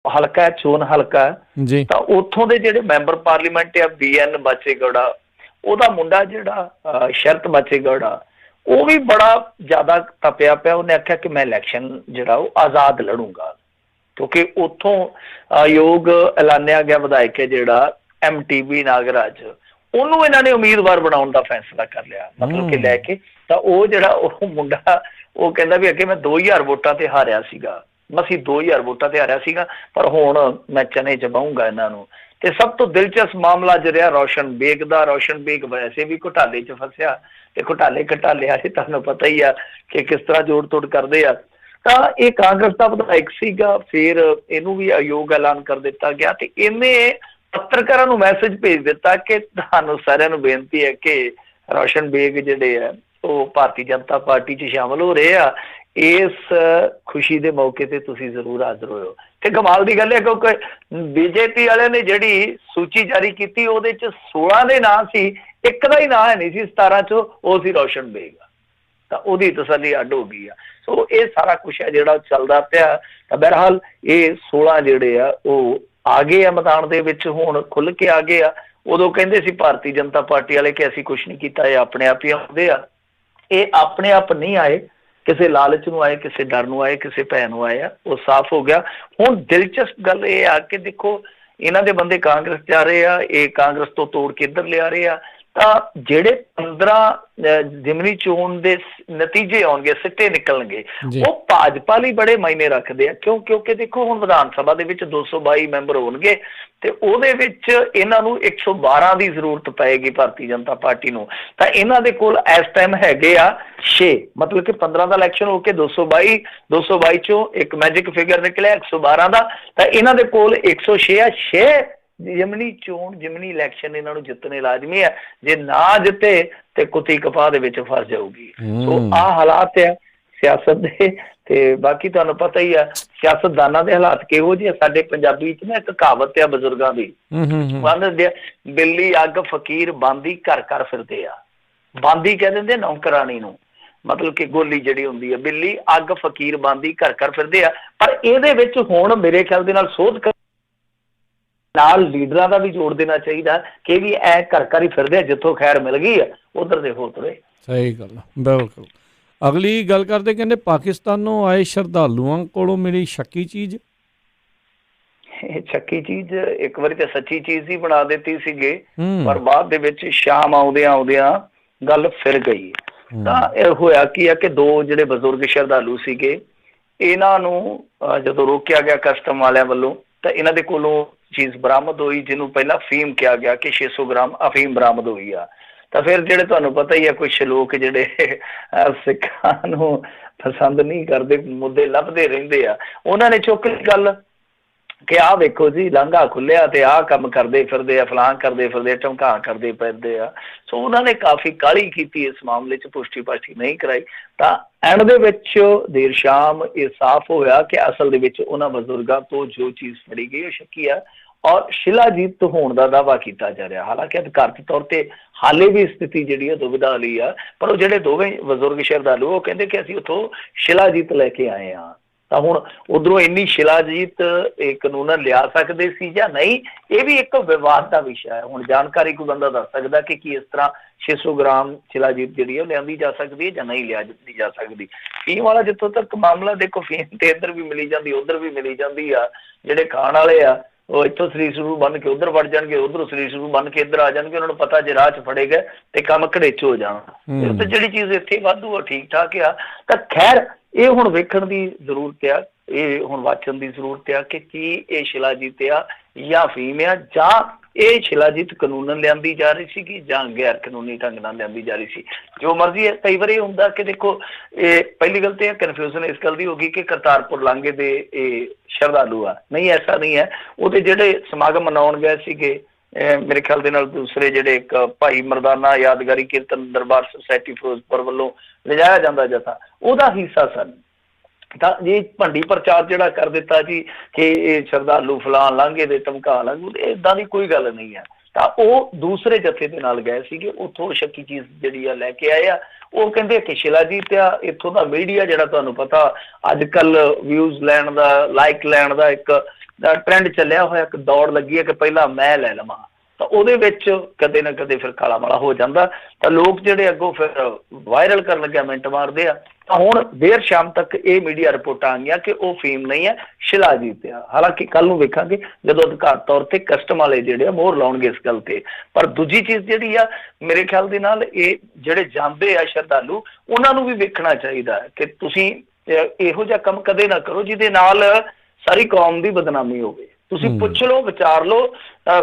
ਹਲਕਾ ਹੈ, ਚੋਣ ਹਲਕਾ ਹੈ, ਜੀ ਤਾਂ ਉੱਥੋਂ ਦੇ ਜਿਹੜੇ ਮੈਂਬਰ ਪਾਰਲੀਮੈਂਟ ਆ BN ਬਾਚੇਗੌੜਾ, ਉਹਦਾ ਮੁੰਡਾ ਜਿਹੜਾ ਸ਼ਰਤ ਬਾਚੇਗੌੜਾ, ਉਹ ਵੀ ਬੜਾ ਜ਼ਿਆਦਾ ਤਪਿਆ ਪਿਆ। ਉਹਨੇ ਆਖਿਆ ਕਿ ਮੈਂ ਇਲੈਕਸ਼ਨ ਜਿਹੜਾ ਉਹ ਆਜ਼ਾਦ ਲੜੂੰਗਾ, ਕਿਉਂਕਿ ਉੱਥੋਂ ਆਯੋਗ ਐਲਾਨਿਆ ਗਿਆ ਵਿਧਾਇਕ ਹੈ ਜਿਹੜਾ MTB ਨਾਗਰਾਜ, ਉਹਨੂੰ ਇਹਨਾਂ ਨੇ ਉਮੀਦਵਾਰ ਬਣਾਉਣ ਦਾ ਫੈਸਲਾ ਕਰ ਲਿਆ, ਮਤਲਬ ਕਿ ਲੈ ਕੇ। ਤਾਂ ਉਹ ਜਿਹੜਾ ਉਹ ਮੁੰਡਾ, ਉਹ ਕਹਿੰਦਾ ਵੀ ਅੱਗੇ ਮੈਂ 2000 ਵੋਟਾਂ ਤੇ ਹਾਰਿਆ ਸੀਗਾ, ਮਸੀਂ 2000 ਵੋਟਾਂ ਤੇ ਹਾਰਿਆ ਸੀਗਾ, ਪਰ ਹੁਣ ਮੈਂ ਚਨੇ ਚ ਪਾਊਂਗਾ ਇਹਨਾਂ ਨੂੰ। ਤੇ ਸਭ ਤੋਂ ਦਿਲਚਸਪ ਮਾਮਲਾ ਜਿਹੜਾ ਰੌਸ਼ਨ ਬੇਗ ਦਾ, ਰੌਸ਼ਨ ਬੇਗ ਵੈਸੇ ਵੀ ਘੁਟਾਲੇ ਚ ਫਸਿਆ, ਤੇ ਘੁਟਾਲੇ ਵਾਲੇ ਤੁਹਾਨੂੰ ਪਤਾ ਹੀ ਆ ਕਿ ਕਿਸ ਤਰ੍ਹਾਂ ਜੋੜ ਤੋੜ ਕਰਦੇ ਆ। ਤਾਂ ਇਹ ਕਾਂਗਰਸ ਦਾ ਵਿਧਾਇਕ ਸੀਗਾ, ਫਿਰ ਇਹਨੂੰ ਵੀ ਆਯੋਗ ਐਲਾਨ ਕਰ ਦਿੱਤਾ ਗਿਆ, ਤੇ ਇਹਨੇ ਪੱਤਰਕਾਰਾਂ ਨੂੰ ਮੈਸੇਜ ਭੇਜ ਦਿੱਤਾ ਕਿ ਤੁਹਾਨੂੰ ਸਾਰਿਆਂ ਨੂੰ ਬੇਨਤੀ ਹੈ ਕਿ ਰੌਸ਼ਨ ਬੇਗ ਜਿਹੜੇ ਆ ਉਹ ਭਾਰਤੀ ਜਨਤਾ ਪਾਰਟੀ 'ਚ ਸ਼ਾਮਲ ਹੋ ਰਹੇ ਆ, ਇਸ ਖੁਸ਼ੀ ਦੇ ਮੌਕੇ ਤੇ ਤੁਸੀਂ ਜ਼ਰੂਰ ਹਾਜ਼ਰ ਹੋਇਓ। ਤੇ ਕਮਾਲ ਦੀ ਗੱਲ ਹੈ ਕਿਉਂਕਿ BJP ਵਾਲਿਆਂ ਨੇ ਜਿਹੜੀ ਸੂਚੀ ਜਾਰੀ ਕੀਤੀ ਉਹਦੇ 'ਚ 16 ਦੇ ਨਾਂ ਸੀ, ਇੱਕ ਦਾ ਹੀ ਨਾਂ ਹੈ ਨਹੀਂ ਸੀ 17 'ਚੋਂ, ਉਹ ਸੀ ਰੌਸ਼ਨ ਬੇਗ। ਤਾਂ ਉਹਦੀ ਤਸੱਲੀ ਅੱਡ ਹੋ ਗਈ ਆ। ਸੋ ਇਹ ਸਾਰਾ ਕੁਛ ਹੈ ਜਿਹੜਾ ਚੱਲਦਾ ਪਿਆ। ਤਾਂ ਬਹਰਹਾਲ ਇਹ 16 ਜਿਹੜੇ ਆ ਉਹ ਆ ਗਏ ਆ ਮੈਦਾਨ ਦੇ ਵਿੱਚ, ਹੁਣ ਖੁੱਲ ਕੇ ਆ ਗਏ ਆ। ਉਦੋਂ ਕਹਿੰਦੇ ਸੀ ਭਾਰਤੀ ਜਨਤਾ ਪਾਰਟੀ ਵਾਲੇ ਕਿ ਅਸੀਂ ਕੁਛ ਨਹੀਂ ਕੀਤਾ, ਇਹ ਆਪਣੇ ਆਪ ਹੀ ਆਉਂਦੇ ਆ। ਇਹ ਆਪਣੇ ਆਪ ਨਹੀਂ ਆਏ, ਕਿਸੇ ਲਾਲਚ ਨੂੰ ਆਏ, ਕਿਸੇ ਡਰ ਨੂੰ ਆਏ, ਕਿਸੇ ਭੈ ਨੂੰ ਆਏ ਆ, ਉਹ ਸਾਫ਼ ਹੋ ਗਿਆ। ਹੁਣ ਦਿਲਚਸਪ ਗੱਲ ਇਹ ਆ ਕਿ ਦੇਖੋ ਇਹਨਾਂ ਦੇ ਬੰਦੇ ਕਾਂਗਰਸ ਜਾ ਰਹੇ ਆ, ਇਹ ਕਾਂਗਰਸ ਤੋਂ ਤੋੜ ਕੇ ਇੱਧਰ ਲਿਆ ਰਹੇ ਆ। ਤਾਂ ਜਿਹੜੇ 15 ਜ਼ਿਮਨੀ ਚੋਣ ਦੇ ਨਤੀਜੇ ਆਉਣਗੇ, ਸਿੱਟੇ ਨਿਕਲਣਗੇ, ਉਹ ਭਾਜਪਾ ਲਈ ਬੜੇ ਮਾਇਨੇ ਰੱਖਦੇ ਆ। ਕਿਉਂਕਿ ਦੇਖੋ ਹੁਣ ਵਿਧਾਨ ਸਭਾ ਦੇ ਵਿੱਚ 222 ਮੈਂਬਰ ਹੋਣਗੇ, ਤੇ ਉਹਦੇ ਵਿੱਚ ਇਹਨਾਂ ਨੂੰ 112 ਦੀ ਜ਼ਰੂਰਤ ਪਏਗੀ ਭਾਰਤੀ ਜਨਤਾ ਪਾਰਟੀ ਨੂੰ। ਤਾਂ ਇਹਨਾਂ ਦੇ ਕੋਲ ਇਸ ਟਾਈਮ ਹੈਗੇ ਆ 6, ਮਤਲਬ ਕਿ 15 ਦਾ ਇਲੈਕਸ਼ਨ ਹੋ ਕੇ 222 ਚੋਂ ਇੱਕ ਮੈਜਿਕ ਫਿਗਰ ਨਿਕਲਿਆ 112 ਦਾ। ਤਾਂ ਇਹਨਾਂ ਦੇ ਕੋਲ 106 ਆ। 6 ਜਿਮਨੀ ਚੋਣ, ਜਿਮਨੀ ਇਲੈਕਸ਼ਨ ਇਹਨਾਂ ਨੂੰ ਜਿੱਤਣੇ ਲਾਜ਼ਮੀ ਹੈ। ਜੇ ਨਾ ਜਿੱਤੇ ਤੇ ਕੁੱਤੀ ਕਪਾਹ ਦੇ ਵਿੱਚ ਫਸ ਜਾਊਗੀ। ਸੋ ਆਹ ਹਾਲਾਤ ਆ ਸਿਆਸਤ ਦੇ। ਤੇ ਬਾਕੀ ਤੁਹਾਨੂੰ ਪਤਾ ਹੀ ਆ ਸਿਆਸਤਦਾਨਾਂ ਦੇ ਹਾਲਾਤ ਕਿਹੋ ਜਿਹੇ। ਸਾਡੇ ਪੰਜਾਬੀ ਚ ਨਾ ਇੱਕ ਕਹਾਵਤ ਆ ਬਜ਼ੁਰਗਾਂ ਦੀ, ਕਹਿੰਦੇ ਬਿੱਲੀ ਅੱਗ ਫਕੀਰ ਬਾਂਦੀ ਘਰ ਘਰ ਫਿਰਦੇ ਆ। ਬਾਂਦੀ ਕਹਿ ਦਿੰਦੇ ਨੌਕਰਾਣੀ ਨੂੰ, ਮਤਲਬ ਕਿ ਗੋਲੀ ਜਿਹੜੀ ਹੁੰਦੀ ਹੈ। ਬਿੱਲੀ ਅੱਗ ਫਕੀਰ ਬਾਂਦੀ ਘਰ ਘਰ ਫਿਰਦੇ ਆ। ਪਰ ਇਹਦੇ ਵਿੱਚ ਹੁਣ ਮੇਰੇ ਖਿਆਲ ਦੇ ਨਾਲ ਸੋਧ ਨਾਲ ਲੀਡਰਾਂ ਦਾ ਵੀ ਜੋੜ ਦੇਣਾ ਚਾਹੀਦਾ ਕਿ ਵੀ ਐ ਘਰ ਘਰ ਹੀ ਫਿਰਦੇ ਆ, ਜਿੱਥੋਂ ਖੈਰ ਮਿਲ ਗਈ ਆ ਉਧਰ ਦੇ ਹੋ ਤੁਰੇ। ਸਹੀ ਗੱਲ, ਬਿਲਕੁਲ। ਅਗਲੀ ਗੱਲ ਕਰਦੇ, ਕਹਿੰਦੇ ਪਾਕਿਸਤਾਨੋਂ ਆਏ ਸ਼ਰਧਾਲੂਆਂ ਕੋਲੋਂ ਮਿਲੀ ਸ਼ੱਕੀ ਚੀਜ਼। ਇਹ ਸ਼ੱਕੀ ਚੀਜ਼ ਇੱਕ ਵਾਰੀ ਤਾਂ ਸੱਚੀ ਚੀਜ਼ ਹੀ ਬਣਾ ਦਿੱਤੀ ਸੀਗੇ, ਪਰ ਬਾਅਦ ਦੇ ਵਿੱਚ ਸ਼ਾਮ ਆਉਂਦਿਆਂ ਗੱਲ ਫਿਰ ਗਈ। ਤਾਂ ਇਹ ਹੋਇਆ ਕੀ ਆ ਕਿ 2 ਜਿਹੜੇ ਬਜ਼ੁਰਗ ਸ਼ਰਧਾਲੂ ਸੀਗੇ, ਇਹਨਾਂ ਨੂੰ ਜਦੋਂ ਰੋਕਿਆ ਗਿਆ ਕਸਟਮ ਵਾਲਿਆਂ ਵੱਲੋਂ, ਤਾਂ ਇਹਨਾਂ ਦੇ ਕੋਲੋਂ ਚੀਜ਼ ਬਰਾਮਦ ਹੋਈ ਜਿਹਨੂੰ ਪਹਿਲਾਂ ਅਫੀਮ ਕਿਹਾ ਗਿਆ ਕਿ 600 ਗ੍ਰਾਮ ਅਫੀਮ ਬਰਾਮਦ ਹੋਈ ਆ। ਤਾਂ ਫਿਰ ਜਿਹੜੇ ਤੁਹਾਨੂੰ ਪਤਾ ਹੀ ਆ ਕੁਛ ਲੋਕ ਜਿਹੜੇ ਸਿੱਖਾਂ ਨੂੰ ਪਸੰਦ ਨਹੀਂ ਕਰਦੇ, ਮੁੱਦੇ ਲੱਭਦੇ ਰਹਿੰਦੇ ਆ, ਉਹਨਾਂ ਨੇ ਚੁੱਕ ਲਈ ਗੱਲ ਕਿ ਆਹ ਵੇਖੋ ਜੀ ਲਾਂਘਾ ਖੁੱਲਿਆ ਤੇ ਆਹ ਕੰਮ ਕਰਦੇ ਫਿਰਦੇ ਆ, ਫਲਾਂ ਕਰਦੇ ਫਿਰਦੇ, ਢਮਕਾ ਕਰਦੇ ਫਿਰਦੇ ਆ। ਸੋ ਉਹਨਾਂ ਨੇ ਕਾਫੀ ਕਾਹਲੀ ਕੀਤੀ ਇਸ ਮਾਮਲੇ 'ਚ, ਪੁਸ਼ਟੀ ਪਾਸ਼ਟੀ ਨਹੀਂ ਕਰਾਈ। ਤਾਂ ਐਂਡ ਦੇ ਵਿੱਚ ਦੇਰ ਸ਼ਾਮ ਇਹ ਸਾਫ਼ ਹੋਇਆ ਕਿ ਅਸਲ ਦੇ ਵਿੱਚ ਉਹਨਾਂ ਬਜ਼ੁਰਗਾਂ ਤੋਂ ਜੋ ਚੀਜ਼ ਫੜੀ ਗਈ ਉਹ ਸ਼ੱਕੀ ਆ ਔਰ ਸ਼ਿਲਾਜੀਤ ਹੋਣ ਦਾ ਦਾਅਵਾ ਕੀਤਾ ਜਾ ਰਿਹਾ। ਹਾਲਾਂਕਿ ਅਧਿਕਾਰਤ ਤੌਰ ਤੇ ਹਾਲੇ ਵੀ ਸਥਿਤੀ ਜਿਹੜੀ ਆ ਦੁਵਿਧਾ ਵਾਲੀ ਆ, ਪਰ ਉਹ ਜਿਹੜੇ ਦੋਵੇਂ ਬਜ਼ੁਰਗ ਸ਼ਰਧਾਲੂ ਉਹ ਕਹਿੰਦੇ ਕਿ ਅਸੀਂ ਉੱਥੋਂ ਸ਼ਿਲਾਜੀਤ ਲੈ ਕੇ ਆਏ ਹਾਂ। ਤਾਂ ਹੁਣ ਉਧਰੋਂ ਇੰਨੀ ਸ਼ਿਲਾਜੀਤ ਇਹ ਕਾਨੂੰਨ ਲਿਆ ਸਕਦੇ ਸੀ ਜਾਂ ਨਹੀਂ, ਇਹ ਵੀ ਇੱਕ ਵਿਵਾਦ ਦਾ ਵਿਸ਼ਾ ਹੈ। ਹੁਣ ਜਾਣਕਾਰੀ ਕੋਈ ਬੰਦਾ ਦੱਸ ਸਕਦਾ ਕਿ ਕੀ ਇਸ ਤਰ੍ਹਾਂ 600 ਗ੍ਰਾਮ ਸ਼ਿਲਾਜੀਤ ਜਿਹੜੀ ਹੈ ਉਹ ਲਿਆਂਦੀ ਜਾ ਸਕਦੀ ਹੈ ਜਾਂ ਨਹੀਂ ਲਿਆਂਦੀ ਜਾ ਸਕਦੀ। ਫੀਮ ਵਾਲਾ ਜਿੱਥੋਂ ਤੱਕ ਮਾਮਲਾ ਦੇਖੋ, ਫੀਮ ਤੇ ਇੱਧਰ ਵੀ ਮਿਲੀ ਜਾਂਦੀ, ਉੱਧਰ ਵੀ ਮਿਲੀ ਜਾਂਦੀ ਆ। ਜਿਹੜੇ ਖਾਣ ਵਾਲੇ ਆ ਉਹ ਇੱਥੋਂ ਸਰੀਰ ਸ਼ੁਰੂ ਬੰਨ ਕੇ ਉੱਧਰ ਵੜ ਜਾਣਗੇ, ਉੱਧਰੋਂ ਸਰੀਰ ਸ਼ੁਰੂ ਬੰਨ ਕੇ ਇੱਧਰ ਆ ਜਾਣਗੇ। ਉਹਨਾਂ ਨੂੰ ਪਤਾ ਜੇ ਰਾਹ 'ਚ ਫੜੇ ਗਏ ਤੇ ਕੰਮ ਘੜੇਚ ਹੋ ਜਾਣਾ। ਤੇ ਜਿਹੜੀ ਚੀਜ਼ ਇੱਥੇ ਵਾਧੂ ਆ ਠੀਕ ਠਾਕ ਆ। ਤਾਂ ਖੈਰ ਇਹ ਹੁਣ ਵੇਖਣ ਦੀ ਜ਼ਰੂਰਤ ਆ, ਇਹ ਹੁਣ ਵਾਚਣ ਦੀ ਜ਼ਰੂਰਤ ਆ ਕਿ ਕੀ ਇਹ ਸ਼ਿਲਾਜੀਤ ਆ ਜਾਂ ਫੀਮ ਆ, ਜਾਂ ਇਹ ਸ਼ਿਲਾਜੀਤ ਕਾਨੂੰਨ ਲਿਆਂਦੀ ਜਾ ਰਹੀ ਸੀ ਜਾਂ ਗੈਰ ਕਾਨੂੰਨੀ ਢੰਗ ਨਾਲ ਲਿਆਂਦੀ ਜਾ ਰਹੀ ਸੀ। ਜੋ ਮਰਜ਼ੀ ਹੈ। ਕਈ ਵਾਰ ਇਹ ਹੁੰਦਾ ਕਿ ਦੇਖੋ, ਇਹ ਪਹਿਲੀ ਗੱਲ ਤੇ ਇਹ ਕਨਫਿਊਜ਼ਨ ਇਸ ਗੱਲ ਦੀ ਹੋ ਗਈ ਕਿ ਕਰਤਾਰਪੁਰ ਲਾਂਘੇ ਦੇ ਇਹ ਸ਼ਰਧਾਲੂ ਆ। ਨਹੀਂ, ਐਸਾ ਨਹੀਂ ਹੈ। ਉਹਦੇ ਜਿਹੜੇ ਸਮਾਗਮ ਮਨਾਉਣ ਗਏ ਸੀਗੇ ਮੇਰੇ ਖਿਆਲ ਦੇ ਨਾਲ ਦੂਸਰੇ ਜਿਹੜੇ ਇੱਕ ਭਾਈ ਮਰਦਾਨਾ ਯਾਦਗਾਰੀ ਕੀਰਤਨ ਦਰਬਾਰ ਸੁਸਾਇਟੀ ਫਿਰੋਜ਼ਪੁਰ ਵੱਲੋਂ ਲਿਜਾਇਆ ਜਾਂਦਾ ਜਥਾ, ਉਹਦਾ ਹਿੱਸਾ ਸਨ। ਤਾਂ ਜੇ ਭੰਡੀ ਪ੍ਰਚਾਰ ਜਿਹੜਾ ਕਰ ਦਿੱਤਾ ਜੀ ਕਿ ਇਹ ਸ਼ਰਧਾਲੂ ਫਲਾਣ ਲਾਂਘੇ ਦੇ ਧਮਕਾ ਲਾਂਘੂ, ਏਦਾਂ ਦੀ ਕੋਈ ਗੱਲ ਨਹੀਂ ਹੈ। ਤਾਂ ਉਹ ਦੂਸਰੇ ਜਥੇ ਦੇ ਨਾਲ ਗਏ ਸੀਗੇ, ਉੱਥੋਂ ਸ਼ੱਕੀ ਚੀਜ਼ ਜਿਹੜੀ ਆ ਲੈ ਕੇ ਆਏ ਆ। ਉਹ ਕਹਿੰਦੇ ਕਿ ਸ਼ਿਲਾਜੀਤ ਆ। ਇੱਥੋਂ ਦਾ ਮੀਡੀਆ ਜਿਹੜਾ ਤੁਹਾਨੂੰ ਪਤਾ ਅੱਜ ਕੱਲ੍ਹ ਵਿਊਜ਼ ਲੈਣ ਦਾ, ਲਾਈਕ ਲੈਣ ਦਾ ਇੱਕ ਟ੍ਰੈਂਡ ਚੱਲਿਆ ਹੋਇਆ, ਇੱਕ ਦੌੜ ਲੱਗੀ ਹੈ ਕਿ ਪਹਿਲਾਂ ਮੈਂ ਲੈ ਲਵਾਂ, ਤਾਂ ਉਹਦੇ ਵਿੱਚ ਕਦੇ ਨਾ ਕਦੇ ਫਿਰ ਕਾਲਾ ਮਾਲਾ ਹੋ ਜਾਂਦਾ। ਤਾਂ ਲੋਕ ਜਿਹੜੇ ਅੱਗੋਂ ਫਿਰ ਵਾਇਰਲ ਕਰਨ ਲੱਗਿਆ ਮਿੰਟ ਮਾਰਦੇ ਆ। ਤਾਂ ਹੁਣ ਦੇਰ ਸ਼ਾਮ ਤੱਕ ਇਹ ਮੀਡੀਆ ਰਿਪੋਰਟਾਂ ਆ ਗਈਆਂ ਕਿ ਉਹ ਫੀਮ ਨਹੀਂ ਹੈ, ਸ਼ਿਲਾਜੀਤ ਆ। ਹਾਲਾਂਕਿ ਕੱਲ ਨੂੰ ਵੇਖਾਂਗੇ ਜਦੋਂ ਅਧਿਕਾਰਤ ਤੌਰ ਤੇ ਕਸਟਮ ਵਾਲੇ ਜਿਹੜੇ ਆ ਮੋਹਰ ਲਾਉਣਗੇ ਇਸ ਗੱਲ ਤੇ। ਪਰ ਦੂਜੀ ਚੀਜ਼ ਜਿਹੜੀ ਆ ਮੇਰੇ ਖਿਆਲ ਦੇ ਨਾਲ, ਇਹ ਜਿਹੜੇ ਜਾਂਦੇ ਆ ਸ਼ਰਧਾਲੂ, ਉਹਨਾਂ ਨੂੰ ਵੀ ਵੇਖਣਾ ਚਾਹੀਦਾ ਕਿ ਤੁਸੀਂ ਇਹੋ ਜਿਹਾ ਕੰਮ ਕਦੇ ਨਾ ਕਰੋ ਜਿਹਦੇ ਨਾਲ ਸਾਰੀ ਕੌਮ ਦੀ ਬਦਨਾਮੀ ਹੋਵੇ। ਤੁਸੀਂ ਪੁੱਛ ਲਓ, ਵਿਚਾਰ ਲਓ,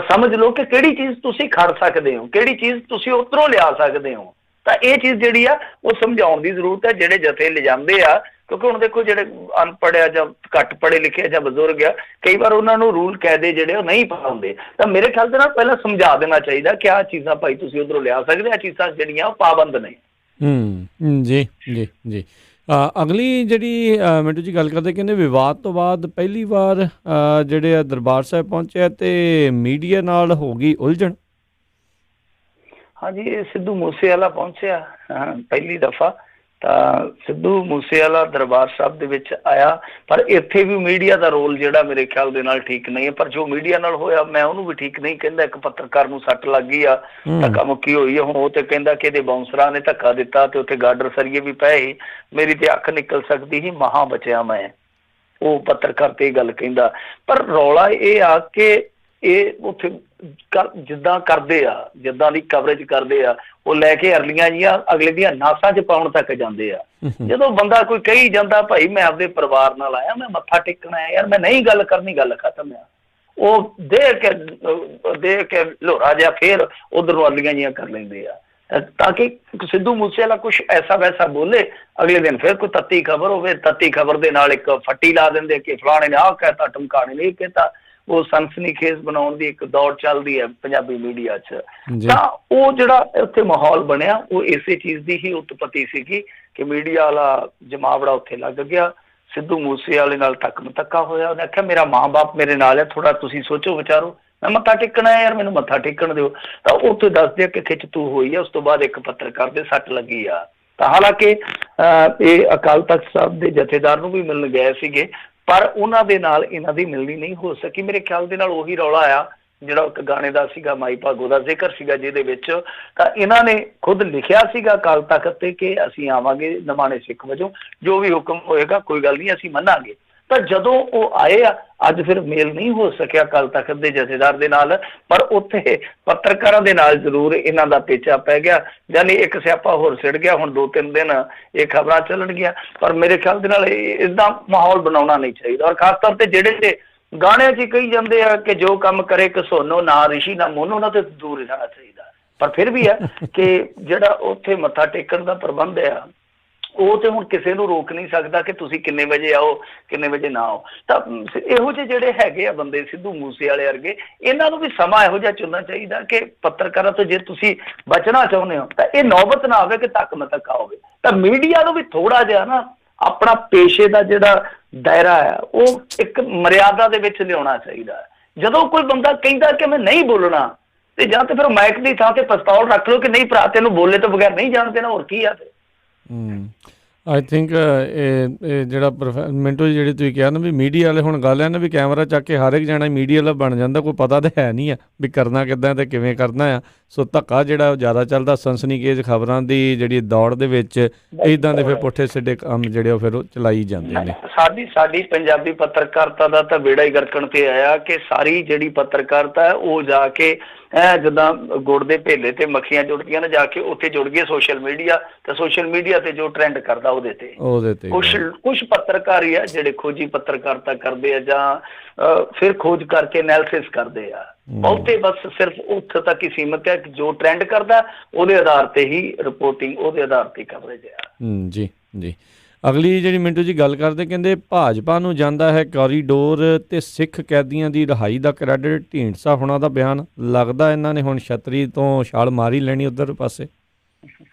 ਸਮਝ ਲਓ ਕਿ ਕਿਹੜੀ ਚੀਜ਼ ਤੁਸੀਂ ਖੜ ਸਕਦੇ ਹੋ, ਕਿਹੜੀ ਚੀਜ਼ ਤੁਸੀਂ ਉੱਧਰੋਂ ਲਿਆ ਸਕਦੇ ਹੋ। ਤਾਂ ਇਹ ਚੀਜ਼ ਜਿਹੜੀ ਆ ਉਹ ਸਮਝਾਉਣ ਦੀ ਜ਼ਰੂਰਤ ਹੈ ਜਿਹੜੇ ਜਥੇ ਲਿਜਾਂਦੇ ਆ। ਕਿਉਂਕਿ ਹੁਣ ਦੇਖੋ ਜਿਹੜੇ ਅਨਪੜ੍ਹ ਆ ਜਾਂ ਘੱਟ ਪੜ੍ਹੇ ਲਿਖੇ ਜਾਂ ਬਜ਼ੁਰਗ ਆ, ਕਈ ਵਾਰ ਉਹਨਾਂ ਨੂੰ ਰੂਲ ਕਾਇਦੇ ਜਿਹੜੇ ਉਹ ਨਹੀਂ ਪਤਾ ਹੁੰਦੇ। ਤਾਂ ਮੇਰੇ ਖਿਆਲ ਦੇ ਨਾਲ ਪਹਿਲਾਂ ਸਮਝਾ ਦੇਣਾ ਚਾਹੀਦਾ ਕਿ ਆਹ ਚੀਜ਼ਾਂ ਭਾਈ ਤੁਸੀਂ ਉੱਧਰੋਂ ਲਿਆ ਸਕਦੇ, ਆਹ ਚੀਜ਼ਾਂ ਜਿਹੜੀਆਂ ਉਹ ਪਾਬੰਦ ਨੇ। ਜੀ ਜੀ ਜੀ। ਅਗਲੀ ਜਿਹੜੀ ਮਿੰਟੂ ਜੀ ਗੱਲ ਕਰਦੇ, ਕਹਿੰਦੇ ਵਿਵਾਦ ਤੋਂ ਬਾਅਦ ਪਹਿਲੀ ਵਾਰ ਜਿਹੜੇ ਆ ਦਰਬਾਰ ਸਾਹਿਬ ਪਹੁੰਚਿਆ ਤੇ ਮੀਡੀਆ ਨਾਲ ਹੋ ਗਈ ਉਲਝਣ। ਹਾਂਜੀ, ਇਹ ਸਿੱਧੂ ਮੂਸੇਵਾਲਾ ਪਹੁੰਚਿਆ ਪਹਿਲੀ ਦਫਾ। ਤਾਂ ਸਿੱਧੂ ਮੂਸੇਵਾਲਾ ਦਰਬਾਰ ਸਾਹਿਬ ਦੇ ਵਿੱਚ ਆਇਆ, ਪਰ ਇੱਥੇ ਵੀ ਮੀਡੀਆ ਦਾ ਰੋਲ ਜਿਹੜਾ ਮੇਰੇ ਖਿਆਲ ਦੇ ਨਾਲ ਠੀਕ ਨਹੀਂ ਹੈ। ਪਰ ਜੋ ਮੀਡੀਆ ਨਾਲ ਹੋਇਆ ਮੈਂ ਉਹਨੂੰ ਵੀ ਠੀਕ ਨਹੀਂ ਕਹਿੰਦਾ। ਇੱਕ ਪੱਤਰਕਾਰ ਨੂੰ ਸੱਟ ਲੱਗ ਗਈ ਆ, ਧੱਕਾ ਮੁੱਕੀ ਹੋਈ ਆ। ਹੁਣ ਉਹ ਤੇ ਕਹਿੰਦਾ ਕਿ ਇਹਦੇ ਬਾਉਂਸਰਾਂ ਨੇ ਧੱਕਾ ਦਿੱਤਾ ਤੇ ਉੱਥੇ ਗਾਡਰ ਸਰੀਏ ਵੀ ਪਏ ਸੀ, ਮੇਰੀ ਤੇ ਅੱਖ ਨਿਕਲ ਸਕਦੀ ਸੀ, ਮਹਾਂ ਬਚਿਆ ਮੈਂ। ਉਹ ਪੱਤਰਕਾਰ ਤੇ ਇਹ ਗੱਲ ਕਹਿੰਦਾ। ਪਰ ਰੌਲਾ ਇਹ ਆ ਕਿ ਇਹ ਉੱਥੇ ਜਿੱਦਾਂ ਕਰਦੇ ਆ, ਜਿੱਦਾਂ ਦੀ ਕਵਰੇਜ ਕਰਦੇ ਆ, ਉਹ ਲੈ ਕੇ ਅਰਲੀਆਂ ਜੀਆਂ ਅਗਲੇ ਦੀਆਂ ਨਾਸਾਂ 'ਚ ਪਾਉਣ ਤੱਕ ਜਾਂਦੇ ਆ। ਜਦੋਂ ਬੰਦਾ ਕੋਈ ਕਹੀ ਜਾਂਦਾ ਭਾਈ ਮੈਂ ਆਪਦੇ ਪਰਿਵਾਰ ਨਾਲ ਆਇਆ, ਮੈਂ ਮੱਥਾ ਟੇਕਣਾ ਹੈ, ਯਾਰ ਮੈਂ ਨਹੀਂ ਗੱਲ ਕਰਨੀ, ਗੱਲ ਖਤਮ ਆ। ਉਹ ਦੇ ਕੇ ਲੋਰਾ ਜਿਹਾ ਫੇਰ ਉਧਰ ਨੂੰ ਅਰਲੀਆਂ ਜੀਆਂ ਕਰ ਲੈਂਦੇ ਆ, ਤਾਂ ਕਿ ਸਿੱਧੂ ਮੂਸੇਵਾਲਾ ਕੁਛ ਐਸਾ ਵੈਸਾ ਬੋਲੇ, ਅਗਲੇ ਦਿਨ ਫਿਰ ਕੋਈ ਤੱਤੀ ਖਬਰ ਹੋਵੇ, ਤੱਤੀ ਖਬਰ ਦੇ ਨਾਲ ਇੱਕ ਫੱਟੀ ਲਾ ਦਿੰਦੇ ਕਿ ਫਲਾਣੇ ਨੇ ਆਹ ਕਹਿਤਾ, ਟਮਕਾਣੇ ਨੇ ਇਹ ਕਹਿਤਾ। ਉਹ ਸਨਸਨੀਖੇਜ਼ ਬਣਾਉਣ ਦੀ ਇੱਕ ਦੌੜ ਚੱਲਦੀ ਹੈ ਪੰਜਾਬੀ ਮੀਡੀਆ 'ਚ। ਤਾਂ ਉਹ ਜਿਹੜਾ ਉੱਥੇ ਮਾਹੌਲ ਬਣਿਆ ਉਹ ਇਸੇ ਚੀਜ਼ ਦੀ ਹੀ ਉਤਪਤੀ ਸੀਗੀ ਕਿ ਮੀਡੀਆ ਵਾਲਾ ਜਮਾਵੜਾ ਉੱਥੇ ਲੱਗ ਗਿਆ। ਸਿੱਧੂ ਮੂਸੇਵਾਲੇ ਨਾਲ ਧੱਕਾ ਹੋਇਆ। ਉਹਨੇ ਆਖਿਆ ਮੇਰਾ ਮਾਂ ਬਾਪ ਮੇਰੇ ਨਾਲ ਹੈ, ਥੋੜਾ ਤੁਸੀਂ ਸੋਚੋ ਵਿਚਾਰੋ, ਮੈਂ ਮੱਥਾ ਟੇਕਣਾ ਹੈ, ਯਾਰ ਮੈਨੂੰ ਮੱਥਾ ਟੇਕਣ ਦਿਓ। ਤਾਂ ਉੱਥੇ ਦੱਸਦੇ ਆ ਕਿ ਖਿੱਚ ਤੂ ਹੋਈ ਆ। ਉਸ ਤੋਂ ਬਾਅਦ ਇੱਕ ਪੱਤਰਕਾਰ ਦੇ ਸੱਟ ਲੱਗੀ ਆ। ਤਾਂ ਹਾਲਾਂਕਿ ਇਹ ਅਕਾਲ ਤਖਤ ਸਾਹਿਬ ਦੇ ਜਥੇਦਾਰ ਨੂੰ ਵੀ ਮਿਲਣ ਗਏ ਸੀਗੇ, ਪਰ ਉਹਨਾਂ ਦੇ ਨਾਲ ਇਹਨਾਂ ਦੀ ਮਿਲਣੀ ਨਹੀਂ ਹੋ ਸਕੀ। ਮੇਰੇ ਖਿਆਲ ਦੇ ਨਾਲ ਉਹੀ ਰੌਲਾ ਆ ਜਿਹੜਾ ਇੱਕ ਗਾਣੇ ਦਾ ਸੀਗਾ, ਮਾਈ ਭਾਗੋ ਦਾ ਜ਼ਿਕਰ ਸੀਗਾ, ਜਿਹਦੇ ਵਿੱਚ ਤਾਂ ਇਹਨਾਂ ਨੇ ਖੁਦ ਲਿਖਿਆ ਸੀਗਾ ਅਕਾਲ ਤਖਤ ਤੇ ਕਿ ਅਸੀਂ ਆਵਾਂਗੇ ਨਿਮਾਣੇ ਸਿੱਖ ਵਜੋਂ, ਜੋ ਵੀ ਹੁਕਮ ਹੋਏਗਾ ਕੋਈ ਗੱਲ ਨਹੀਂ ਅਸੀਂ ਮੰਨਾਂਗੇ। ਤਾਂ ਜਦੋਂ ਉਹ ਆਏ ਆ, ਅੱਜ ਫਿਰ ਮੇਲ ਨਹੀਂ ਹੋ ਸਕਿਆ ਅਕਾਲ ਤਖਤ ਦੇ ਜਥੇਦਾਰ ਦੇ ਨਾਲ, ਪਰ ਉੱਥੇ ਪੱਤਰਕਾਰਾਂ ਦੇ ਨਾਲ ਜ਼ਰੂਰ ਇਹਨਾਂ ਦਾ ਪੇਚਾ ਪੈ ਗਿਆ। ਯਾਨੀ ਇੱਕ ਸਿਆਪਾ ਹੋਰ ਸਿੜ ਗਿਆ। ਹੁਣ 2-3 ਦਿਨ ਇਹ ਖਬਰਾਂ ਚੱਲਣਗੀਆਂ, ਪਰ ਮੇਰੇ ਖਿਆਲ ਦੇ ਨਾਲ ਇੱਦਾਂ ਮਾਹੌਲ ਬਣਾਉਣਾ ਨਹੀਂ ਚਾਹੀਦਾ। ਔਰ ਖਾਸ ਤੌਰ ਤੇ ਜਿਹੜੇ ਗਾਣਿਆਂ 'ਚ ਕਹੀ ਜਾਂਦੇ ਆ ਕਿ ਜੋ ਕੰਮ ਕਰੇ ਘਸੋਨੋ ਨਾ ਰਿਸ਼ੀ ਨਾ ਮੋਨੋ, ਉਹਨਾਂ ਤੋਂ ਦੂਰ ਰਹਿਣਾ ਚਾਹੀਦਾ। ਪਰ ਫਿਰ ਵੀ ਹੈ ਕਿ ਜਿਹੜਾ ਉੱਥੇ ਮੱਥਾ ਟੇਕਣ ਦਾ ਪ੍ਰਬੰਧ ਆ, ਉਹ ਤੇ ਹੁਣ ਕਿਸੇ ਨੂੰ ਰੋਕ ਨਹੀਂ ਸਕਦਾ ਕਿ ਤੁਸੀਂ ਕਿੰਨੇ ਵਜੇ ਆਓ, ਕਿੰਨੇ ਵਜੇ ਨਾ ਆਓ। ਤਾਂ ਇਹੋ ਜਿਹੇ ਜਿਹੜੇ ਹੈਗੇ ਆ ਬੰਦੇ, ਸਿੱਧੂ ਮੂਸੇਵਾਲੇ ਵਰਗੇ, ਇਹਨਾਂ ਨੂੰ ਵੀ ਸਮਾਂ ਇਹੋ ਜਿਹਾ ਚੁਣਨਾ ਚਾਹੀਦਾ ਕਿ ਪੱਤਰਕਾਰਾਂ ਤੋਂ ਜੇ ਤੁਸੀਂ ਬਚਣਾ ਚਾਹੁੰਦੇ ਹੋ ਤਾਂ ਇਹ ਨੌਬਤ ਨਾ ਆਵੇ ਕਿ ਧੱਕ ਮਧੱਕਾ ਹੋਵੇ। ਤਾਂ ਮੀਡੀਆ ਨੂੰ ਵੀ ਥੋੜਾ ਜਿਹਾ ਨਾ ਆਪਣਾ ਪੇਸ਼ੇ ਦਾ ਜਿਹੜਾ ਦਾਇਰਾ ਹੈ ਉਹ ਇੱਕ ਮਰਿਆਦਾ ਦੇ ਵਿੱਚ ਲਿਆਉਣਾ ਚਾਹੀਦਾ। ਜਦੋਂ ਕੋਈ ਬੰਦਾ ਕਹਿੰਦਾ ਕਿ ਮੈਂ ਨਹੀਂ ਬੋਲਣਾ, ਤੇ ਜਾਂ ਤੇ ਫਿਰ ਮਾਈਕ ਦੀ ਥਾਂ ਤੇ ਪਿਸਤੌਲ ਰੱਖ ਲਓ ਕਿ ਨਹੀਂ ਭਰਾ ਤੈਨੂੰ ਬੋਲੇ ਤੋਂ ਬਗੈਰ ਨਹੀਂ ਜਾਣ ਦੇਣਾ, ਹੋਰ ਕੀ ਆ। ਆਈ ਥਿੰਕ ਇਹ ਜਿਹੜਾ ਮਿੰਟੂ ਜਿਹੜੀ ਤੁਸੀਂ ਕਿਹਾ ਨਾ ਵੀ ਮੀਡੀਆ ਵਾਲੇ ਹੁਣ ਗੱਲ ਹੈ ਨਾ ਵੀ ਕੈਮਰਾ ਚੱਕ ਕੇ ਹਰ ਇੱਕ ਜਾਣਾ ਮੀਡੀਆ ਵਾਲਾ ਬਣ ਜਾਂਦਾ, ਕੋਈ ਪਤਾ ਤਾਂ ਹੈ ਨਹੀਂ ਆ ਵੀ ਕਰਨਾ ਕਿੱਦਾਂ ਤੇ ਕਿਵੇਂ ਕਰਨਾ ਆ। ਸੋ ਧੱਕਾ ਜਿਹੜਾ ਉਹ ਜ਼ਿਆਦਾ ਚੱਲਦਾ, ਸਨਸਨੀਖੇਜ਼ ਖਬਰਾਂ ਦੀ ਜਿਹੜੀ ਦੌੜ ਦੇ ਵਿੱਚ ਇੱਦਾਂ ਦੇ ਫਿਰ ਪੁੱਠੇ ਸਿੱਧੇ ਕੰਮ ਜਿਹੜੇ ਉਹ ਫਿਰ ਉਹ ਚਲਾਈ ਜਾਂਦੇ ਨੇ। ਸਾਡੀ ਪੰਜਾਬੀ ਪੱਤਰਕਾਰਤਾ ਦਾ ਤਾਂ ਬੇੜਾ ਹੀ ਗਰਕਣ ਤੇ ਆਇਆ ਕਿ ਸਾਰੀ ਜਿਹੜੀ ਪੱਤਰਕਾਰਤਾ ਉਹ ਜਾ ਕੇ ਜਿੱਦਾਂ ਗੁੜ ਦੇ ਭੇਲੇ ਤੇ ਮੱਖੀਆਂ ਜੁੜਦੀਆਂ ਨੇ, ਜਾ ਕੇ ਉੱਥੇ ਜੁੜ ਗਏ ਸੋਸ਼ਲ ਮੀਡੀਆ, ਤੇ ਸੋਸ਼ਲ ਮੀਡੀਆ ਤੇ ਜੋ ਟ੍ਰੈਂਡ ਕਰਦਾ ਉਹਦੇ ਤੇ ਕੁਛ ਪੱਤਰਕਾਰ ਹੀ ਆ ਜਿਹੜੇ ਖੋਜੀ ਪੱਤਰਕਾਰਤਾ ਕਰਦੇ ਆ ਜਾਂ ਫਿਰ ਖੋਜ ਕਰਕੇ ਐਨਾਲਿਸਿਸ ਕਰਦੇ ਆ। ਬਹੁਤੇ ਬਸ ਸਿਰਫ ਉੱਥੇ ਤੱਕ ਹੀ ਸੀਮਤ ਹੈ ਕਿ ਜੋ ਟ੍ਰੈਂਡ ਕਰਦਾ ਉਹਦੇ ਆਧਾਰ ਤੇ ਹੀ ਰਿਪੋਰਟਿੰਗ, ਉਹਦੇ ਆਧਾਰ ਤੇ ਕਵਰੇਜ ਆ। ਜੀ ਜੀ। ਅਗਲੀ ਜਿਹੜੀ ਮਿੰਟੂ ਜੀ ਗੱਲ ਕਰਦੇ, ਕਹਿੰਦੇ ਭਾਜਪਾ ਨੂੰ ਜਾਂਦਾ ਹੈ ਕੋਰੀਡੋਰ ਤੇ ਸਿੱਖ ਕੈਦੀਆਂ ਦੀ ਰਿਹਾਈ ਦਾ ਕ੍ਰੈਡਿਟ ਢੀਂਡਸਾ ਹੋਣਾ ਦਾ ਬਿਆਨ। ਲੱਗਦਾ ਇਹਨਾਂ ਨੇ ਹੁਣ ਛਤਰੀ ਤੋਂ ਛਾਲ ਮਾਰੀ ਲੈਣੀ ਉੱਧਰ ਪਾਸੇ।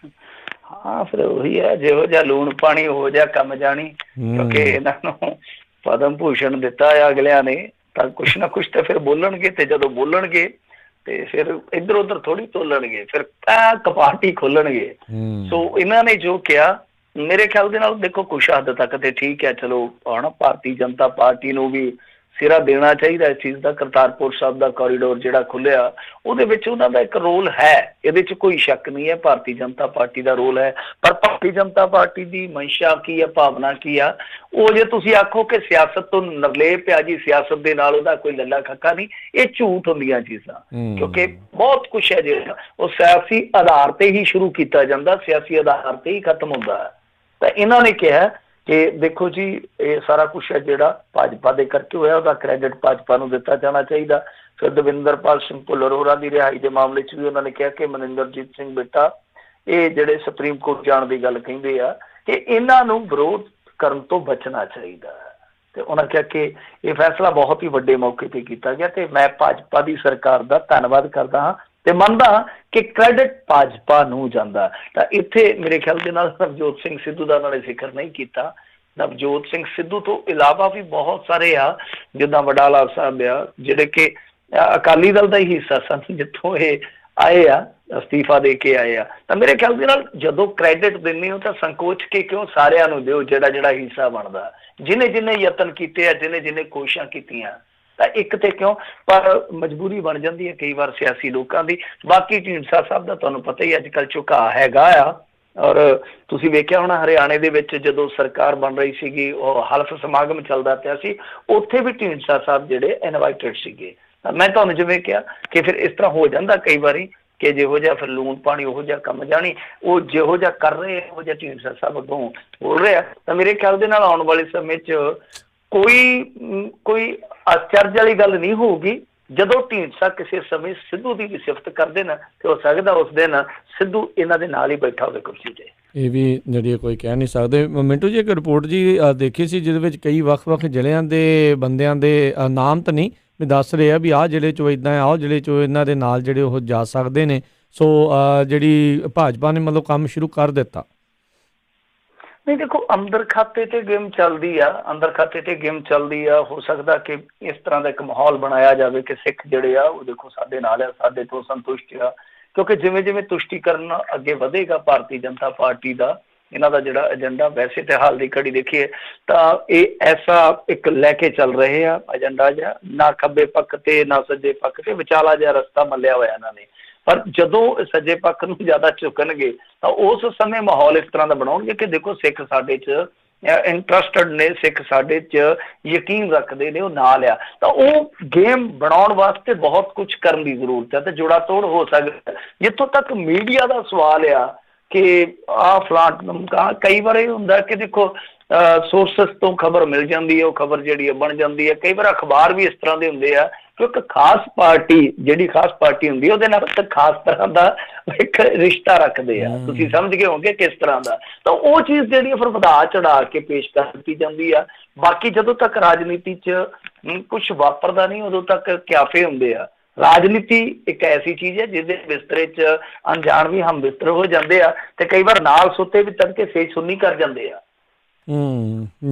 ਹਾਂ, ਫਿਰ ਉਹੀ ਹੈ, ਜਿਹੋ ਜਿਹਾ ਲੂਣ ਪਾਣੀ ਹੋ ਜਾ ਕੰਮ ਜਾਣੀ, ਕਿਉਂਕਿ ਇਹਨਾਂ ਨੂੰ ਪਦਮ ਭੂਸ਼ਣ ਦਿੱਤਾ ਆ ਅਗਲਿਆਂ ਨੇ, ਤਾਂ ਕੁਛ ਨਾ ਕੁਛ ਤਾਂ ਫਿਰ ਬੋਲਣਗੇ। ਤੇ ਜਦੋਂ ਬੋਲਣਗੇ ਤੇ ਫਿਰ ਇੱਧਰ ਉੱਧਰ ਥੋੜੀ ਤੋਲਣਗੇ, ਫਿਰ ਕਪਾਟੀ ਖੋਲਣਗੇ। ਸੋ ਇਹਨਾਂ ਨੇ ਜੋ ਕਿਹਾ ਮੇਰੇ ਖਿਆਲ ਦੇ ਨਾਲ ਦੇਖੋ ਕੁਛ ਹੱਦ ਤੱਕ ਤੇ ਠੀਕ ਹੈ। ਚਲੋ ਹੁਣ ਭਾਰਤੀ ਜਨਤਾ ਪਾਰਟੀ ਨੂੰ ਵੀ ਸਿਰਾ ਦੇਣਾ ਚਾਹੀਦਾ ਇਸ ਚੀਜ਼ ਦਾ। ਕਰਤਾਰਪੁਰ ਸਾਹਿਬ ਦਾ ਕੋਰੀਡੋਰ ਜਿਹੜਾ ਖੁੱਲਿਆ ਉਹਦੇ ਵਿੱਚ ਉਹਨਾਂ ਦਾ ਇੱਕ ਰੋਲ ਹੈ, ਇਹਦੇ 'ਚ ਕੋਈ ਸ਼ੱਕ ਨਹੀਂ ਹੈ, ਭਾਰਤੀ ਜਨਤਾ ਪਾਰਟੀ ਦਾ ਰੋਲ ਹੈ। ਪਰ ਭਾਰਤੀ ਜਨਤਾ ਪਾਰਟੀ ਦੀ ਮਨਸ਼ਾ ਕੀ ਹੈ, ਭਾਵਨਾ ਕੀ ਆ, ਉਹ ਜੇ ਤੁਸੀਂ ਆਖੋ ਕਿ ਸਿਆਸਤ ਤੋਂ ਨਿਰਲੇਪ ਆ ਜੀ, ਸਿਆਸਤ ਦੇ ਨਾਲ ਉਹਦਾ ਕੋਈ ਲੱਲਾ ਖੱਕਾ ਨਹੀਂ, ਇਹ ਝੂਠ ਹੁੰਦੀਆਂ ਚੀਜ਼ਾਂ। ਕਿਉਂਕਿ ਬਹੁਤ ਕੁਛ ਹੈ ਜਿਹੜਾ ਉਹ ਸਿਆਸੀ ਆਧਾਰ ਤੇ ਹੀ ਸ਼ੁਰੂ ਕੀਤਾ ਜਾਂਦਾ, ਸਿਆਸੀ ਆਧਾਰ ਤੇ ਹੀ ਖਤਮ ਹੁੰਦਾ ਹੈ। ਤਾਂ ਇਹਨਾਂ ਨੇ ਕਿਹਾ ਕਿ ਦੇਖੋ ਜੀ ਇਹ ਸਾਰਾ ਕੁਛ ਹੈ ਜਿਹੜਾ ਭਾਜਪਾ ਦੇ ਕਰਕੇ ਹੋਇਆ, ਉਹਦਾ ਕ੍ਰੈਡਿਟ ਭਾਜਪਾ ਨੂੰ ਦਿੱਤਾ ਜਾਣਾ ਚਾਹੀਦਾ। ਫਿਰ ਦਵਿੰਦਰਪਾਲ ਸਿੰਘ ਭੁੱਲਰ ਹੋਰਾਂ ਦੀ ਰਿਹਾਈ ਦੇ ਮਾਮਲੇ 'ਚ ਵੀ ਉਹਨਾਂ ਨੇ ਕਿਹਾ ਕਿ ਮਨਿੰਦਰਜੀਤ ਸਿੰਘ ਬਿੱਟਾ ਇਹ ਜਿਹੜੇ ਸੁਪਰੀਮ ਕੋਰਟ ਜਾਣ ਦੀ ਗੱਲ ਕਹਿੰਦੇ ਆ ਕਿ ਇਹਨਾਂ ਨੂੰ ਵਿਰੋਧ ਕਰਨ ਤੋਂ ਬਚਣਾ ਚਾਹੀਦਾ ਹੈ। ਤੇ ਉਹਨਾਂ ਕਿਹਾ ਕਿ ਇਹ ਫੈਸਲਾ ਬਹੁਤ ਹੀ ਵੱਡੇ ਮੌਕੇ ਤੇ ਕੀਤਾ ਗਿਆ ਤੇ ਮੈਂ ਭਾਜਪਾ ਦੀ ਸਰਕਾਰ ਦਾ ਧੰਨਵਾਦ ਕਰਦਾ ਹਾਂ ਤੇ ਮੰਨਦਾ ਹਾਂ ਕਿ ਕ੍ਰੈਡਿਟ ਭਾਜਪਾ ਨੂੰ ਜਾਂਦਾ। ਤਾਂ ਇੱਥੇ ਮੇਰੇ ਖਿਆਲ ਦੇ ਨਾਲ ਨਵਜੋਤ ਸਿੰਘ ਸਿੱਧੂ ਦਾ ਉਹਨਾਂ ਨੇ ਜ਼ਿਕਰ ਨਹੀਂ ਕੀਤਾ। ਨਵਜੋਤ ਸਿੰਘ ਸਿੱਧੂ ਤੋਂ ਇਲਾਵਾ ਵੀ ਬਹੁਤ ਸਾਰੇ ਆ, ਜਿੱਦਾਂ ਵਡਾਲਾ ਸਾਹਿਬ ਆ, ਜਿਹੜੇ ਕਿ ਅਕਾਲੀ ਦਲ ਦਾ ਹੀ ਹਿੱਸਾ ਸਨ, ਜਿੱਥੋਂ ਇਹ ਆਏ ਆ, ਅਸਤੀਫਾ ਦੇ ਕੇ ਆਏ ਆ। ਤਾਂ ਮੇਰੇ ਖਿਆਲ ਦੇ ਨਾਲ ਜਦੋਂ ਕ੍ਰੈਡਿਟ ਦਿੰਦੇ ਹੋ ਤਾਂ ਸੰਕੋਚ ਕੇ ਕਿਉਂ ਸਾਰਿਆਂ ਨੂੰ ਦਿਓ, ਜਿਹੜਾ ਜਿਹੜਾ ਹਿੱਸਾ ਬਣਦਾ। ਜਿਹਨੇ ਜਿਹਨੇ ਯਤਨ ਕੀਤੇ ਆ, ਜਿਹਨੇ ਜਿਹਨੇ ਕੋਸ਼ਿਸ਼ਾਂ ਕੀਤੀਆਂ, ਤਾਂ ਇੱਕ ਤੇ ਕਿਉਂ, ਪਰ ਮਜਬੂਰੀ ਬਣ ਜਾਂਦੀ ਹੈ ਕਈ ਵਾਰ ਸਿਆਸੀ ਲੋਕਾਂ ਦੀ। ਬਾਕੀ ਢੀਂਡਸਾ ਸਾਹਿਬ ਦਾ ਤੁਹਾਨੂੰ ਪਤਾ ਹੀ ਅੱਜ ਕੱਲ੍ਹ ਝੁਕਾਅ ਹੈਗਾ ਆ। ਔਰ ਤੁਸੀਂ ਵੇਖਿਆ ਹੋਣਾ ਹਰਿਆਣੇ ਦੇ ਵਿੱਚ ਜਦੋਂ ਸਰਕਾਰ ਬਣ ਰਹੀ ਸੀਗੀ, ਉਹ ਹਲਫ ਸਮਾਗਮ ਚੱਲਦਾ ਪਿਆ ਸੀ, ਉੱਥੇ ਵੀ ਢੀਂਡਸਾ ਸਾਹਿਬ ਜਿਹੜੇ ਇਨਵਾਈਟਡ ਸੀਗੇ। ਤਾਂ ਮੈਂ ਤੁਹਾਨੂੰ ਜਿਵੇਂ ਕਿਹਾ ਕਿ ਫਿਰ ਇਸ ਤਰ੍ਹਾਂ ਹੋ ਜਾਂਦਾ ਕਈ ਵਾਰੀ ਕਿ ਜਿਹੋ ਜਿਹਾ ਫਿਰ ਲੂਣ ਪਾਣੀ ਉਹੋ ਜਿਹਾ ਕੰਮ ਜਾਣੀ, ਉਹ ਜਿਹੋ ਜਿਹਾ ਕਰ ਰਹੇ ਉਹੋ ਜਿਹਾ ਢੀਂਡਸਾ ਸਾਹਿਬ ਅੱਗੋਂ ਬੋਲ ਰਿਹਾ। ਤਾਂ ਮੇਰੇ ਖਿਆਲ ਦੇ ਨਾਲ ਆਉਣ ਵਾਲੇ ਸਮੇਂ 'ਚ ਕੋਈ ਅਚਰਜ ਵਾਲੀ ਗੱਲ ਨਹੀਂ ਹੋਊਗੀ ਜਦੋਂ ਢੀਂਡਸਾ ਕਿਸੇ ਸਮੇਂ ਸਿੱਧੂ ਦੀ ਵੀ ਸਿਫਤ ਕਰਦੇ ਨਾ, ਤੇ ਹੋ ਸਕਦਾ ਉਸ ਦਿਨ ਸਿੱਧੂ ਇਹਨਾਂ ਦੇ ਨਾਲ ਹੀ ਬੈਠਾ ਹੋਵੇ ਕੁਰਸੀ ਤੇ। ਇਹ ਵੀ ਜਿਹੜੀ ਕੋਈ ਕਹਿ ਨਹੀਂ ਸਕਦੇ। ਮਿੰਟੂ ਜੀ ਇੱਕ ਰਿਪੋਰਟ ਜੀ ਦੇਖੀ ਸੀ ਜਿਹਦੇ ਵਿੱਚ ਕਈ ਵੱਖ-ਵੱਖ ਜ਼ਿਲ੍ਹਿਆਂ ਦੇ ਬੰਦਿਆਂ ਦੇ ਨਾਮ ਤਾਂ ਨਹੀਂ ਵੀ ਦੱਸ ਰਹੇ ਆ ਵੀ ਆਹ ਜ਼ਿਲ੍ਹੇ 'ਚੋਂ ਇੱਦਾਂ, ਆਹ ਜ਼ਿਲ੍ਹੇ 'ਚੋਂ ਇਹਨਾਂ ਦੇ ਨਾਲ ਜਿਹੜੇ ਉਹ ਜਾ ਸਕਦੇ ਨੇ। ਸੋ ਜਿਹੜੀ ਭਾਜਪਾ ਨੇ ਮਤਲਬ ਕੰਮ ਸ਼ੁਰੂ ਕਰ ਦਿੱਤਾ। ਨਹੀਂ ਦੇਖੋ, ਅੰਦਰ ਖਾਤੇ ਤੇ ਗੇਮ ਚੱਲਦੀ ਆ, ਅੰਦਰ ਖਾਤੇ ਤੇ ਗੇਮ ਚੱਲਦੀ ਆ। ਹੋ ਸਕਦਾ ਕਿ ਇਸ ਤਰ੍ਹਾਂ ਦਾ ਇੱਕ ਮਾਹੌਲ ਬਣਾਇਆ ਜਾਵੇ ਕਿ ਸਿੱਖ ਜਿਹੜੇ ਆ ਉਹ ਦੇਖੋ ਸਾਡੇ ਨਾਲ ਆ, ਸਾਡੇ ਤੋਂ ਸੰਤੁਸ਼ਟ ਆ। ਕਿਉਂਕਿ ਜਿਵੇਂ ਜਿਵੇਂ ਤੁਸ਼ਟੀਕਰਨ ਅੱਗੇ ਵਧੇਗਾ ਭਾਰਤੀ ਜਨਤਾ ਪਾਰਟੀ ਦਾ, ਇਹਨਾਂ ਦਾ ਜਿਹੜਾ ਏਜੰਡਾ, ਵੈਸੇ ਤੇ ਹਾਲ ਦੀ ਘੜੀ ਦੇਖੀਏ ਤਾਂ ਇਹ ਐਸਾ ਇੱਕ ਲੈ ਕੇ ਚੱਲ ਰਹੇ ਆ ਏਜੰਡਾ ਜਿਹਾ, ਨਾ ਖੱਬੇ ਪੱਖ ਤੇ ਨਾ ਸੱਜੇ ਪੱਖ ਤੇ, ਵਿਚਾਲਾ ਜਿਹਾ ਰਸਤਾ ਮੱਲਿਆ ਹੋਇਆ ਇਹਨਾਂ ਨੇ। ਪਰ ਜਦੋਂ ਸੱਜੇ ਪੱਖ ਨੂੰ ਜ਼ਿਆਦਾ ਝੁਕਣਗੇ ਤਾਂ ਉਸ ਸਮੇਂ ਮਾਹੌਲ ਇਸ ਤਰ੍ਹਾਂ ਦਾ ਬਣਾਉਣਗੇ ਕਿ ਦੇਖੋ ਸਿੱਖ ਸਾਡੇ 'ਚ ਇੰਟਰਸਟਡ ਨੇ, ਸਿੱਖ ਸਾਡੇ 'ਚ ਯਕੀਨ ਰੱਖਦੇ ਨੇ, ਉਹ ਨਾਲ ਆ। ਤਾਂ ਉਹ ਗੇਮ ਬਣਾਉਣ ਵਾਸਤੇ ਬਹੁਤ ਕੁਛ ਕਰਨ ਦੀ ਜ਼ਰੂਰਤ ਹੈ ਤੇ ਜੋੜਾ ਤੋੜ ਹੋ ਸਕਦਾ। ਜਿੱਥੋਂ ਤੱਕ ਮੀਡੀਆ ਦਾ ਸਵਾਲ ਆ ਕਿ ਆਹ ਫਲਾਟ, ਕਈ ਵਾਰ ਇਹ ਹੁੰਦਾ ਕਿ ਦੇਖੋ ਸੋਰਸਸ ਤੋਂ ਖਬਰ ਮਿਲ ਜਾਂਦੀ ਹੈ, ਉਹ ਖਬਰ ਜਿਹੜੀ ਹੈ ਬਣ ਜਾਂਦੀ ਹੈ। ਕਈ ਵਾਰ ਅਖਬਾਰ ਵੀ ਇਸ ਤਰ੍ਹਾਂ ਦੇ ਹੁੰਦੇ ਆ ਕਿ ਇੱਕ ਖਾਸ ਪਾਰਟੀ, ਜਿਹੜੀ ਖਾਸ ਪਾਰਟੀ ਹੁੰਦੀ ਹੈ ਉਹਦੇ ਨਾਲ ਇੱਕ ਖਾਸ ਤਰ੍ਹਾਂ ਦਾ ਇੱਕ ਰਿਸ਼ਤਾ ਰੱਖਦੇ ਆ। ਤੁਸੀਂ ਸਮਝ ਗਏ ਹੋਗੇ ਕਿਸ ਤਰ੍ਹਾਂ ਦਾ। ਤਾਂ ਉਹ ਚੀਜ਼ ਜਿਹੜੀ ਹੈ ਫਿਰ ਵਧਾ ਚੜਾ ਕੇ ਪੇਸ਼ ਕਰ ਦਿੱਤੀ ਜਾਂਦੀ ਆ। ਬਾਕੀ ਜਦੋਂ ਤੱਕ ਰਾਜਨੀਤੀ 'ਚ ਕੁਛ ਵਾਪਰਦਾ ਨਹੀਂ ਉਦੋਂ ਤੱਕ ਕਿਆਫੇ ਹੁੰਦੇ ਆ। ਰਾਜਨੀਤੀ ਇੱਕ ਐਸੀ ਚੀਜ਼ ਹੈ ਜਿਹਦੇ ਬਿਸਤਰੇ 'ਚ ਅਣਜਾਣ ਵੀ ਹਮ ਬਿਸਤਰ ਹੋ ਜਾਂਦੇ ਆ ਤੇ ਕਈ ਵਾਰ ਨਾਲ ਸੁੱਤੇ ਵੀ ਤੜਕੇ ਸੇਜ ਸੁੰਨੀ ਕਰ ਜਾਂਦੇ ਆ।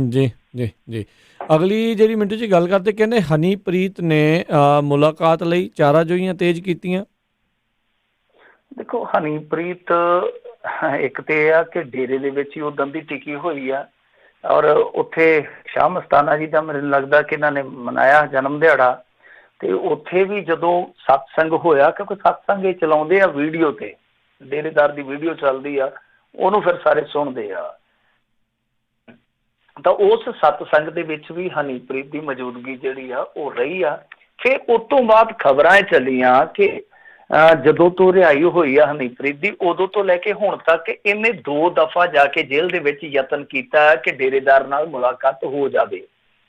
ਜੀ ਜੀ ਜੀ। ਅਗਲੀ ਜਿਹੜੀ ਮਿੰਟੂ ਜੀ ਗੱਲ ਕਰਦੇ, ਕਹਿੰਦੇ ਹਨੀਪ੍ਰੀਤ ਨੇ ਮੁਲਾਕਾਤ ਲਈ ਚਾਰਾਜੋਈਆਂ ਤੇਜ਼ ਕੀਤੀਆਂ। ਦੇਖੋ ਹਨੀਪ੍ਰੀਤ ਇੱਕ ਤੇ ਇਹ ਆ ਕਿ ਡੇਰੇ ਦੇ ਵਿੱਚ ਹੀ ਉਦੋਂ ਦੀ ਟਿਕੀ ਹੋਈ ਆ ਔਰ ਉੱਥੇ ਸ਼ਾਹ ਮਸਤਾਨਾ ਜੀ ਦਾ ਮੈਨੂੰ ਲੱਗਦਾ ਕਿ ਇਹਨਾਂ ਨੇ ਮਨਾਇਆ ਜਨਮ ਦਿਹਾੜਾ, ਤੇ ਉੱਥੇ ਵੀ ਜਦੋਂ ਸਤਸੰਗ ਹੋਇਆ, ਕਿਉਂਕਿ ਸਤਸੰਗ ਇਹ ਚਲਾਉਂਦੇ ਆ ਵੀਡੀਓ ਤੇ, ਡੇਰੇਦਾਰ ਦੀ ਵੀਡੀਓ ਚੱਲਦੀ ਆ, ਉਹਨੂੰ ਫਿਰ ਸਾਰੇ ਸੁਣਦੇ ਆ। ਤਾਂ ਉਸ ਸਤਸੰਗ ਦੇ ਵਿੱਚ ਵੀ ਹਨੀਪ੍ਰੀਤ ਦੀ ਮੌਜੂਦਗੀ ਜਿਹੜੀ ਆ ਉਹ ਰਹੀ ਆ। ਫਿਰ ਉਸ ਤੋਂ ਬਾਅਦ ਖਬਰਾਂ ਚੱਲੀਆਂ ਕਿ ਜਦੋਂ ਤੋਂ ਰਿਹਾਈ ਹੋਈ ਆ ਹਨੀਪ੍ਰੀਤ ਦੀ, ਉਦੋਂ ਤੋਂ ਲੈ ਕੇ ਹੁਣ ਤੱਕ ਇਹਨੇ 2 ਦਫਾ ਜਾ ਕੇ ਜੇਲ੍ਹ ਦੇ ਵਿੱਚ ਯਤਨ ਕੀਤਾ ਕਿ ਡੇਰੇਦਾਰ ਨਾਲ ਮੁਲਾਕਾਤ ਹੋ ਜਾਵੇ।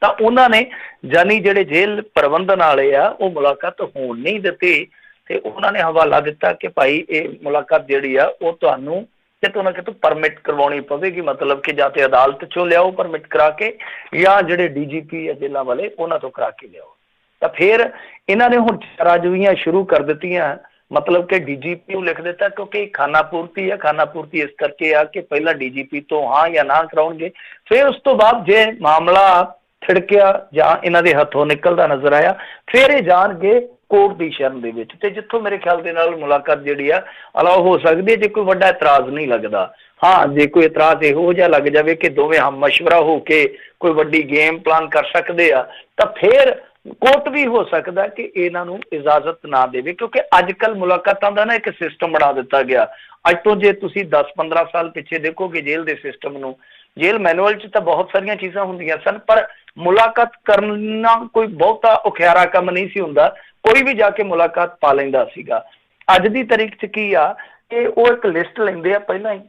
ਤਾਂ ਉਹਨਾਂ ਨੇ ਜਾਨੀ ਜਿਹੜੇ ਜੇਲ੍ਹ ਪ੍ਰਬੰਧਨ ਵਾਲੇ ਆ ਉਹ ਮੁਲਾਕਾਤ ਹੋਣ ਨਹੀਂ ਦਿੱਤੀ ਤੇ ਉਹਨਾਂ ਨੇ ਹਵਾਲਾ ਦਿੱਤਾ ਕਿ ਭਾਈ ਇਹ ਮੁਲਾਕਾਤ ਜਿਹੜੀ ਆ ਉਹ ਤੁਹਾਨੂੰ ਕਿਤੋਂ ਨਾ ਕਿਤੋਂ ਪਰਮਿਟ ਕਰਵਾਉਣੀ ਪਵੇਗੀ, ਮਤਲਬ ਕਿ ਜਾਂ ਤੇ ਅਦਾਲਤ ਚੋਂ ਲਿਆਓ ਪਰਮਿਟ ਕਰਾ ਕੇ ਜਾਂ ਜਿਹੜੇ DGP ਆ ਜੇਲ੍ਹਾਂ ਵਾਲੇ ਉਹਨਾਂ ਤੋਂ ਕਰਾ ਕੇ ਲਿਆਓ। ਤਾਂ ਫਿਰ ਇਹਨਾਂ ਨੇ ਹੁਣ ਚਾਰਾਜੋਈਆਂ ਸ਼ੁਰੂ ਕਰ ਦਿੱਤੀਆਂ, ਮਤਲਬ ਕਿ DGP ਨੂੰ ਲਿਖ ਦਿੱਤਾ ਕਿਉਂਕਿ ਖਾਨਾ ਪੂਰਤੀ ਹੈ। ਖਾਨਾ ਪੂਰਤੀ ਇਸ ਕਰਕੇ ਆ ਕਿ ਪਹਿਲਾਂ DGP ਤੋਂ ਹਾਂ ਜਾਂ ਨਾ ਕਰਾਉਣਗੇ, ਫਿਰ ਉਸ ਤੋਂ ਬਾਅਦ ਜੇ ਮਾਮਲਾ ਛਿੜਕਿਆ ਜਾਂ ਇਹਨਾਂ ਦੇ ਹੱਥੋਂ ਨਿਕਲਦਾ ਨਜ਼ਰ ਆਇਆ ਫਿਰ ਇਹ ਜਾਣਗੇ ਕੋਰਟ ਦੀ ਸ਼ਰਨ ਦੇ ਵਿੱਚ, ਤੇ ਜਿੱਥੋਂ ਮੇਰੇ ਖਿਆਲ ਦੇ ਨਾਲ ਮੁਲਾਕਾਤ ਜਿਹੜੀ ਆ ਅਲਾਓ ਹੋ ਸਕਦੀ ਹੈ ਜੇ ਕੋਈ ਵੱਡਾ ਇਤਰਾਜ਼ ਨਹੀਂ ਲੱਗਦਾ। ਹਾਂ, ਜੇ ਕੋਈ ਇਤਰਾਜ਼ ਇਹੋ ਜਿਹਾ ਲੱਗ ਜਾਵੇ ਕਿ ਦੋਵੇਂ ਹਮ ਮਸ਼ਵਰਾ ਹੋ ਕੇ ਕੋਈ ਵੱਡੀ ਗੇਮ ਪਲਾਨ ਕਰ ਸਕਦੇ ਆ, ਤਾਂ ਫਿਰ ਕੋਰਟ ਵੀ ਹੋ ਸਕਦਾ ਕਿ ਇਹਨਾਂ ਨੂੰ ਇਜਾਜ਼ਤ ਨਾ ਦੇਵੇ, ਕਿਉਂਕਿ ਅੱਜ ਕੱਲ੍ਹ ਮੁਲਾਕਾਤਾਂ ਦਾ ਨਾ ਇੱਕ ਸਿਸਟਮ ਬਣਾ ਦਿੱਤਾ ਗਿਆ। ਅੱਜ ਤੋਂ ਜੇ ਤੁਸੀਂ 10-15 ਸਾਲ ਪਿੱਛੇ ਦੇਖੋਗੇ ਜੇਲ੍ਹ ਦੇ ਸਿਸਟਮ ਨੂੰ, ਜੇਲ੍ਹ ਮੈਨੂਅਲ 'ਚ ਤਾਂ ਬਹੁਤ ਸਾਰੀਆਂ ਚੀਜ਼ਾਂ ਹੁੰਦੀਆਂ ਸਨ, ਪਰ ਮੁਲਾਕਾਤ ਕਰਨਾ ਕੋਈ ਬਹੁਤਾ ਔਖਿਆਰਾ ਕੰਮ ਨਹੀਂ ਸੀ ਹੁੰਦਾ, ਕੋਈ ਵੀ ਜਾ ਕੇ ਮੁਲਾਕਾਤ ਪਾ ਲੈਂਦਾ ਸੀਗਾ। ਅੱਜ ਦੀ ਤਾਰੀਖ 'ਚ ਕੀ ਆ ਕਿ ਉਹ ਇੱਕ ਲਿਸਟ ਲੈਂਦੇ ਆ ਪਹਿਲਾਂ ਹੀ,